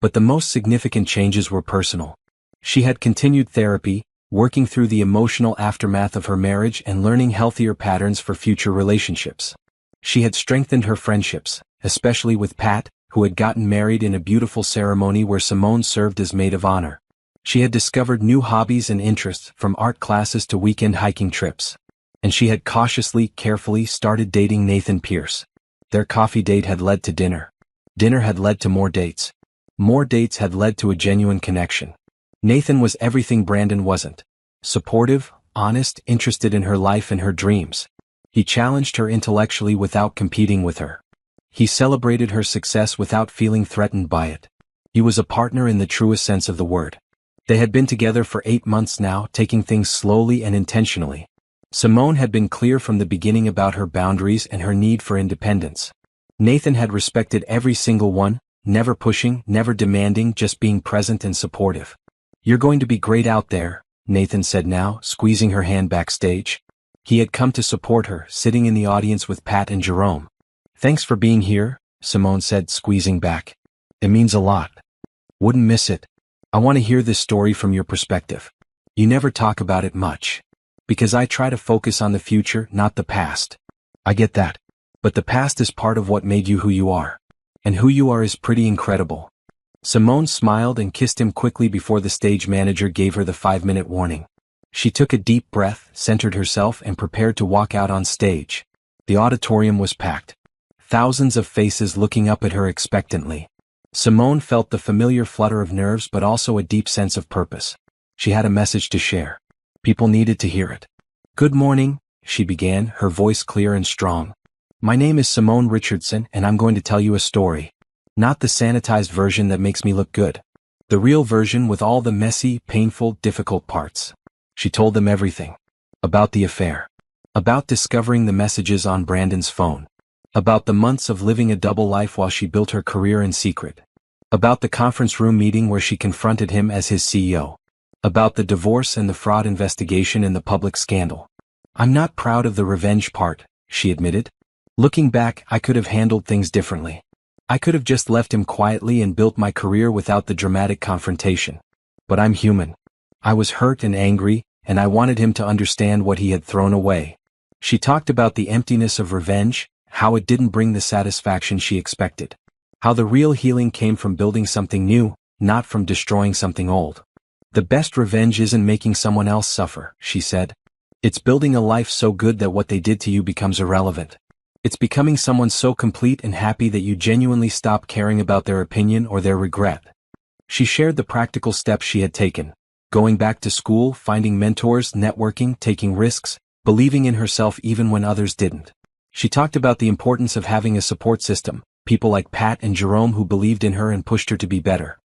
But the most significant changes were personal. She had continued therapy, working through the emotional aftermath of her marriage and learning healthier patterns for future relationships. She had strengthened her friendships, especially with Pat, who had gotten married in a beautiful ceremony where Simone served as maid of honor. She had discovered new hobbies and interests, from art classes to weekend hiking trips. And she had cautiously, carefully started dating Nathan Pierce. Their coffee date had led to dinner. Dinner had led to more dates. More dates had led to a genuine connection. Nathan was everything Brandon wasn't. Supportive, honest, interested in her life and her dreams. He challenged her intellectually without competing with her. He celebrated her success without feeling threatened by it. He was a partner in the truest sense of the word. They had been together for 8 months now, taking things slowly and intentionally. Simone had been clear from the beginning about her boundaries and her need for independence. Nathan had respected every single one, never pushing, never demanding, just being present and supportive. "You're going to be great out there," Nathan said now, squeezing her hand backstage. He had come to support her, sitting in the audience with Pat and Jerome. "Thanks for being here," Simone said, squeezing back. "It means a lot. Wouldn't miss it. I want to hear this story from your perspective. You never talk about it much. Because I try to focus on the future, not the past." "I get that. But the past is part of what made you who you are. And who you are is pretty incredible." Simone smiled and kissed him quickly before the stage manager gave her the 5-minute warning. She took a deep breath, centered herself, and prepared to walk out on stage. The auditorium was packed. Thousands of faces looking up at her expectantly. Simone felt the familiar flutter of nerves but also a deep sense of purpose. She had a message to share. People needed to hear it. "Good morning," she began, her voice clear and strong. "My name is Simone Richardson and I'm going to tell you a story. Not the sanitized version that makes me look good. The real version with all the messy, painful, difficult parts." She told them everything. About the affair. About discovering the messages on Brandon's phone. About the months of living a double life while she built her career in secret. About the conference room meeting where she confronted him as his CEO. About the divorce and the fraud investigation and the public scandal. "I'm not proud of the revenge part," she admitted. "Looking back, I could have handled things differently. I could have just left him quietly and built my career without the dramatic confrontation. But I'm human. I was hurt and angry, and I wanted him to understand what he had thrown away." She talked about the emptiness of revenge, how it didn't bring the satisfaction she expected. How the real healing came from building something new, not from destroying something old. "The best revenge isn't making someone else suffer," she said. "It's building a life so good that what they did to you becomes irrelevant. It's becoming someone so complete and happy that you genuinely stop caring about their opinion or their regret." She shared the practical steps she had taken. Going back to school, finding mentors, networking, taking risks, believing in herself even when others didn't. She talked about the importance of having a support system, people like Pat and Jerome who believed in her and pushed her to be better.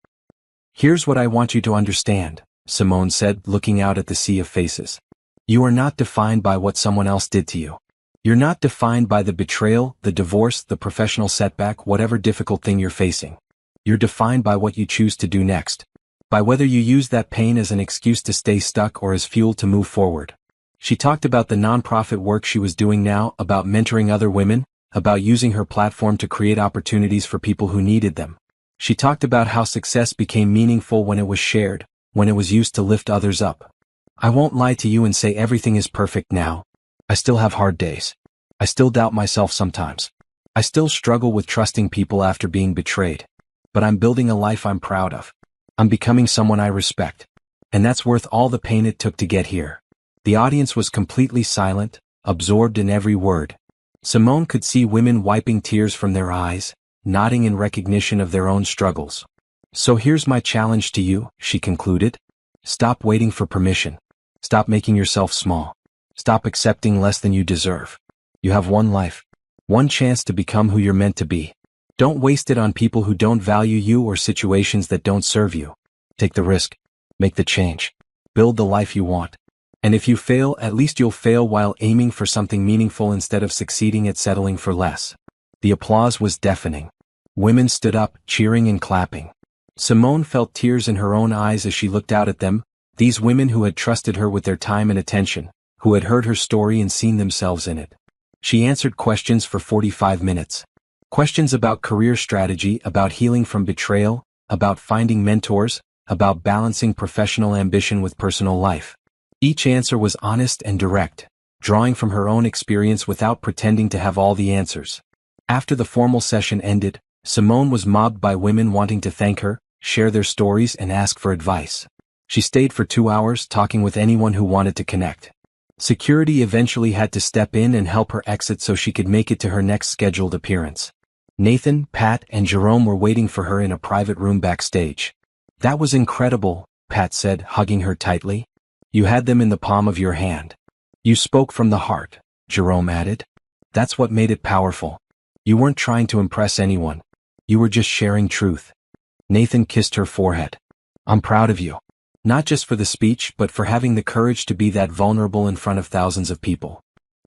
"Here's what I want you to understand," Simone said, looking out at the sea of faces. "You are not defined by what someone else did to you. You're not defined by the betrayal, the divorce, the professional setback, whatever difficult thing you're facing. You're defined by what you choose to do next. By whether you use that pain as an excuse to stay stuck or as fuel to move forward." She talked about the nonprofit work she was doing now, about mentoring other women, about using her platform to create opportunities for people who needed them. She talked about how success became meaningful when it was shared, when it was used to lift others up. "I won't lie to you and say everything is perfect now. I still have hard days. I still doubt myself sometimes. I still struggle with trusting people after being betrayed. But I'm building a life I'm proud of. I'm becoming someone I respect. And that's worth all the pain it took to get here." The audience was completely silent, absorbed in every word. Simone could see women wiping tears from their eyes, nodding in recognition of their own struggles. "So here's my challenge to you," she concluded. "Stop waiting for permission. Stop making yourself small. Stop accepting less than you deserve. You have one life. One chance to become who you're meant to be. Don't waste it on people who don't value you or situations that don't serve you. Take the risk. Make the change. Build the life you want. And if you fail, at least you'll fail while aiming for something meaningful instead of succeeding at settling for less." The applause was deafening. Women stood up, cheering and clapping. Simone felt tears in her own eyes as she looked out at them, these women who had trusted her with their time and attention, who had heard her story and seen themselves in it. She answered questions for 45 minutes. Questions about career strategy, about healing from betrayal, about finding mentors, about balancing professional ambition with personal life. Each answer was honest and direct, drawing from her own experience without pretending to have all the answers. After the formal session ended, Simone was mobbed by women wanting to thank her, share their stories and ask for advice. She stayed for 2 hours talking with anyone who wanted to connect. Security eventually had to step in and help her exit so she could make it to her next scheduled appearance. Nathan, Pat, and Jerome were waiting for her in a private room backstage. "That was incredible," Pat said, hugging her tightly. "You had them in the palm of your hand. You spoke from the heart," Jerome added. "That's what made it powerful. You weren't trying to impress anyone. You were just sharing truth." Nathan kissed her forehead. "I'm proud of you. Not just for the speech but for having the courage to be that vulnerable in front of thousands of people."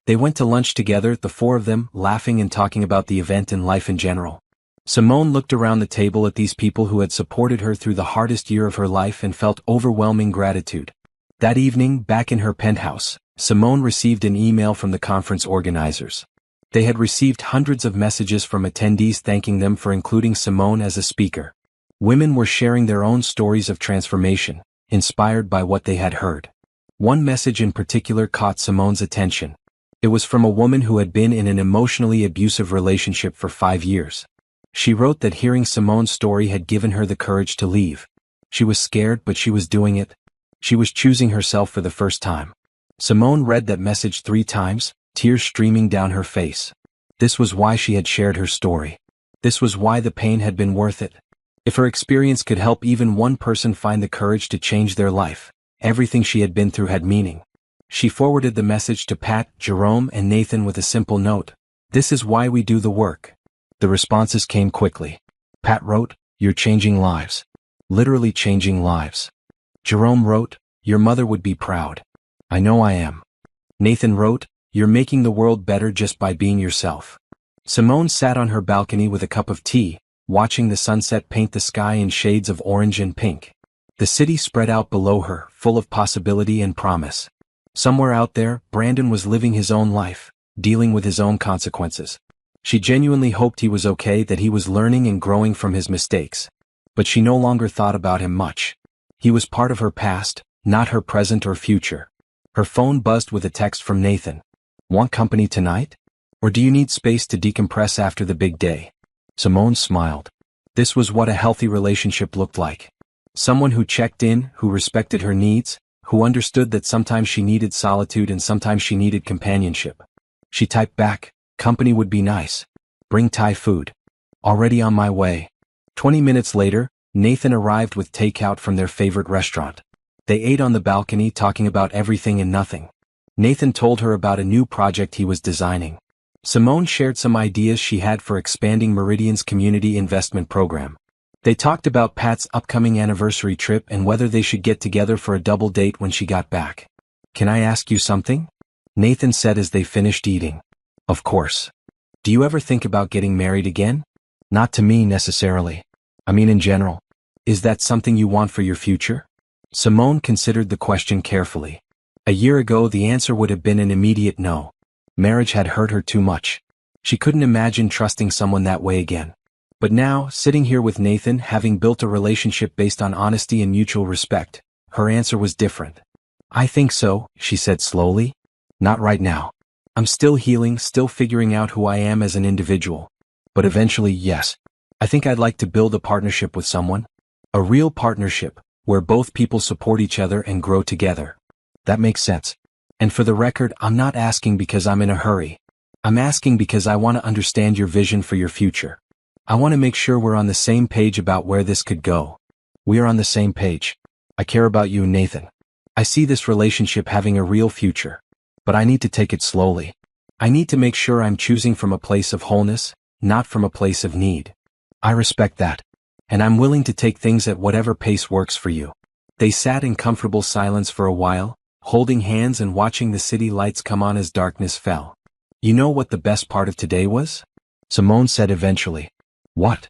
They went to lunch together, the four of them, laughing and talking about the event and life in general. Simone looked around the table at these people who had supported her through the hardest year of her life and felt overwhelming gratitude. That evening, back in her penthouse, Simone received an email from the conference organizers. They had received hundreds of messages from attendees thanking them for including Simone as a speaker. Women were sharing their own stories of transformation, inspired by what they had heard. One message in particular caught Simone's attention. It was from a woman who had been in an emotionally abusive relationship for 5 years. She wrote that hearing Simone's story had given her the courage to leave. She was scared, but she was doing it. She was choosing herself for the first time. Simone read that message 3 times, tears streaming down her face. This was why she had shared her story. This was why the pain had been worth it. If her experience could help even one person find the courage to change their life, everything she had been through had meaning. She forwarded the message to Pat, Jerome, and Nathan with a simple note. "This is why we do the work." The responses came quickly. Pat wrote, "You're changing lives. Literally changing lives." Jerome wrote, "Your mother would be proud." "I know I am." Nathan wrote, "You're making the world better just by being yourself." Simone sat on her balcony with a cup of tea, watching the sunset paint the sky in shades of orange and pink. The city spread out below her, full of possibility and promise. Somewhere out there, Brandon was living his own life, dealing with his own consequences. She genuinely hoped he was okay, that he was learning and growing from his mistakes. But she no longer thought about him much. He was part of her past, not her present or future. Her phone buzzed with a text from Nathan. "Want company tonight? Or do you need space to decompress after the big day?" Simone smiled. This was what a healthy relationship looked like. Someone who checked in, who respected her needs, who understood that sometimes she needed solitude and sometimes she needed companionship. She typed back, "Company would be nice. Bring Thai food. Already on my way." 20 minutes later, Nathan arrived with takeout from their favorite restaurant. They ate on the balcony, talking about everything and nothing. Nathan told her about a new project he was designing. Simone shared some ideas she had for expanding Meridian's community investment program. They talked about Pat's upcoming anniversary trip and whether they should get together for a double date when she got back. "Can I ask you something?" Nathan said as they finished eating. "Of course. Do you ever think about getting married again?" "Not to me necessarily. I mean in general. Is that something you want for your future?" Simone considered the question carefully. A year ago the answer would have been an immediate no. Marriage had hurt her too much. She couldn't imagine trusting someone that way again. But now, sitting here with Nathan, having built a relationship based on honesty and mutual respect, her answer was different. "I think so," she said slowly. "Not right now. I'm still healing, still figuring out who I am as an individual. But eventually, yes. I think I'd like to build a partnership with someone. A real partnership, where both people support each other and grow together." "That makes sense. And for the record, I'm not asking because I'm in a hurry. I'm asking because I want to understand your vision for your future. I want to make sure we're on the same page about where this could go." "We are on the same page. I care about you, Nathan. I see this relationship having a real future. But I need to take it slowly. I need to make sure I'm choosing from a place of wholeness, not from a place of need." "I respect that. And I'm willing to take things at whatever pace works for you." They sat in comfortable silence for a while, holding hands and watching the city lights come on as darkness fell. "You know what the best part of today was?" Simone said eventually. "What?"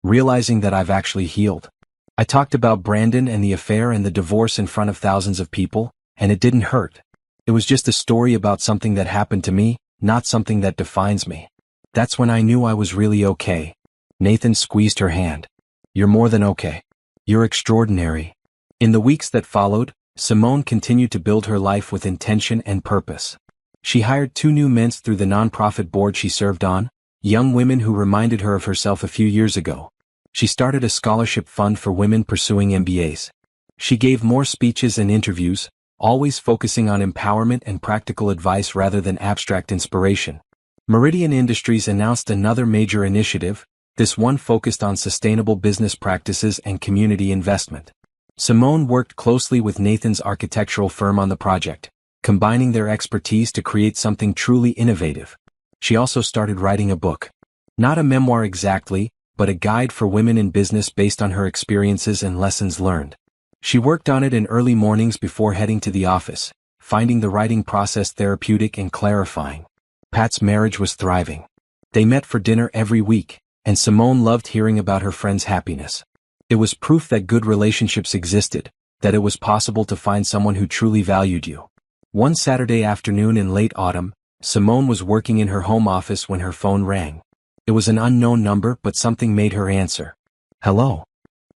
"Realizing that I've actually healed. I talked about Brandon and the affair and the divorce in front of thousands of people, and it didn't hurt. It was just a story about something that happened to me, not something that defines me. That's when I knew I was really okay." Nathan squeezed her hand. "You're more than okay. You're extraordinary." In the weeks that followed, Simone continued to build her life with intention and purpose. She hired 2 new men through the nonprofit board she served on, young women who reminded her of herself a few years ago. She started a scholarship fund for women pursuing MBAs. She gave more speeches and interviews, always focusing on empowerment and practical advice rather than abstract inspiration. Meridian Industries announced another major initiative, this one focused on sustainable business practices and community investment. Simone worked closely with Nathan's architectural firm on the project, combining their expertise to create something truly innovative. She also started writing a book. Not a memoir exactly, but a guide for women in business based on her experiences and lessons learned. She worked on it in early mornings before heading to the office, finding the writing process therapeutic and clarifying. Pat's marriage was thriving. They met for dinner every week, and Simone loved hearing about her friend's happiness. It was proof that good relationships existed, that it was possible to find someone who truly valued you. One Saturday afternoon in late autumn, Simone was working in her home office when her phone rang. It was an unknown number, but something made her answer. "Hello.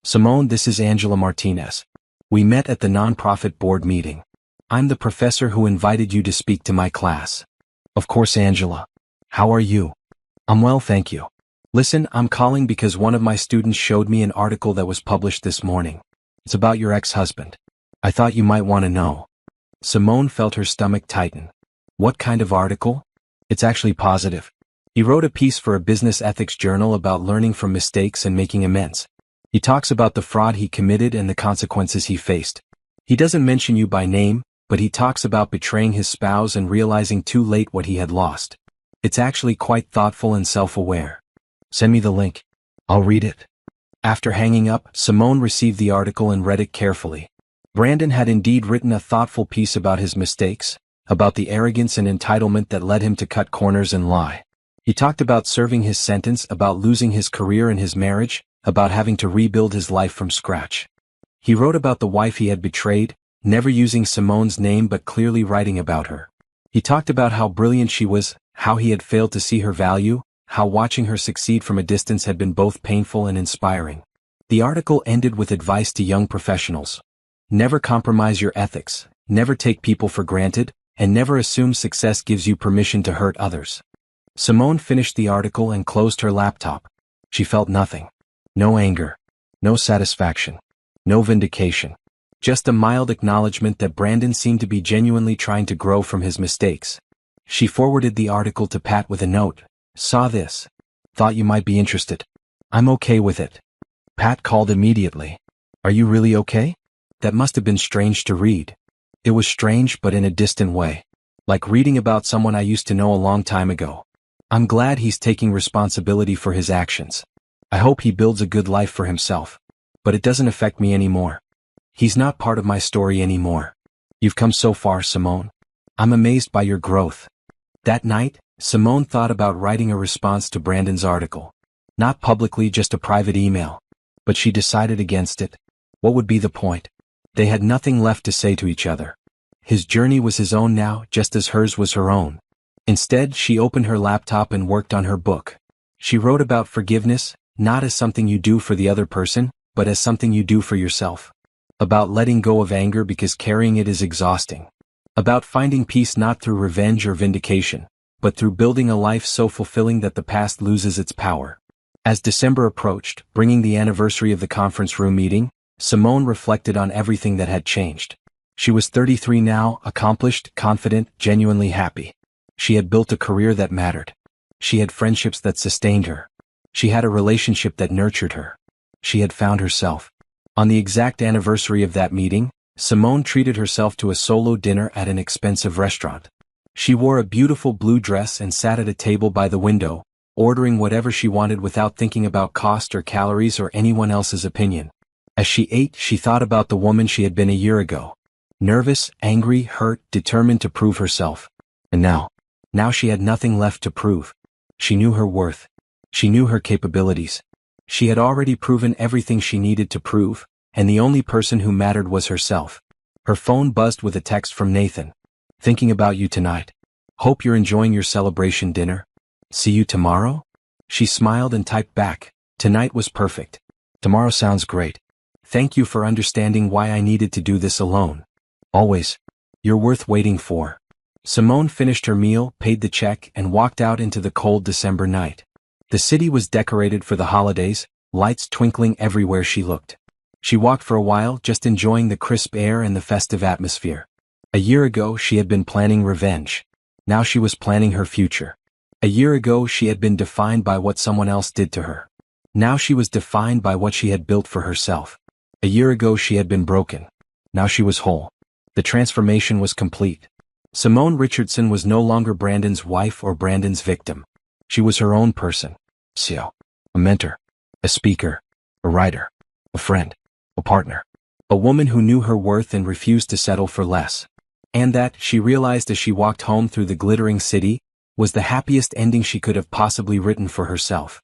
Simone, this is Angela Martinez. We met at the nonprofit board meeting. I'm the professor who invited you to speak to my class." "Of course, Angela. How are you?" "I'm well, thank you. Listen, I'm calling because one of my students showed me an article that was published this morning. It's about your ex-husband. I thought you might want to know." Simone felt her stomach tighten. "What kind of article?" "It's actually positive. He wrote a piece for a business ethics journal about learning from mistakes and making amends. He talks about the fraud he committed and the consequences he faced. He doesn't mention you by name, but he talks about betraying his spouse and realizing too late what he had lost. It's actually quite thoughtful and self-aware. Send me the link. I'll read it. After hanging up, Simone received the article and read it carefully. Brandon had indeed written a thoughtful piece about his mistakes, about the arrogance and entitlement that led him to cut corners and lie. He talked about serving his sentence, about losing his career and his marriage, about having to rebuild his life from scratch. He wrote about the wife he had betrayed, never using Simone's name but clearly writing about her. He talked about how brilliant she was, how he had failed to see her value, how watching her succeed from a distance had been both painful and inspiring. The article ended with advice to young professionals. Never compromise your ethics, never take people for granted, and never assume success gives you permission to hurt others. Simone finished the article and closed her laptop. She felt nothing. No anger. No satisfaction. No vindication. Just a mild acknowledgement that Brandon seemed to be genuinely trying to grow from his mistakes. She forwarded the article to Pat with a note. Saw this. Thought you might be interested. I'm okay with it. Pat called immediately. Are you really okay? That must have been strange to read. It was strange but in a distant way. Like reading about someone I used to know a long time ago. I'm glad he's taking responsibility for his actions. I hope he builds a good life for himself. But it doesn't affect me anymore. He's not part of my story anymore. You've come so far, Simone. I'm amazed by your growth. That night, Simone thought about writing a response to Brandon's article. Not publicly, just a private email. But she decided against it. What would be the point? They had nothing left to say to each other. His journey was his own now, just as hers was her own. Instead, she opened her laptop and worked on her book. She wrote about forgiveness, not as something you do for the other person, but as something you do for yourself. About letting go of anger because carrying it is exhausting. About finding peace not through revenge or vindication, but through building a life so fulfilling that the past loses its power. As December approached, bringing the anniversary of the conference room meeting, Simone reflected on everything that had changed. She was 33 now, accomplished, confident, genuinely happy. She had built a career that mattered. She had friendships that sustained her. She had a relationship that nurtured her. She had found herself. On the exact anniversary of that meeting, Simone treated herself to a solo dinner at an expensive restaurant. She wore a beautiful blue dress and sat at a table by the window, ordering whatever she wanted without thinking about cost or calories or anyone else's opinion. As she ate, she thought about the woman she had been a year ago. Nervous, angry, hurt, determined to prove herself. And now she had nothing left to prove. She knew her worth. She knew her capabilities. She had already proven everything she needed to prove, and the only person who mattered was herself. Her phone buzzed with a text from Nathan. Thinking about you tonight. Hope you're enjoying your celebration dinner. See you tomorrow? She smiled and typed back. Tonight was perfect. Tomorrow sounds great. Thank you for understanding why I needed to do this alone. Always. You're worth waiting for. Simone finished her meal, paid the check, and walked out into the cold December night. The city was decorated for the holidays, lights twinkling everywhere she looked. She walked for a while, just enjoying the crisp air and the festive atmosphere. A year ago, she had been planning revenge. Now she was planning her future. A year ago, she had been defined by what someone else did to her. Now she was defined by what she had built for herself. A year ago, she had been broken. Now she was whole. The transformation was complete. Simone Richardson was no longer Brandon's wife or Brandon's victim. She was her own person. So, a mentor, a speaker, a writer, a friend, a partner. A woman who knew her worth and refused to settle for less. And that, she realized as she walked home through the glittering city, was the happiest ending she could have possibly written for herself.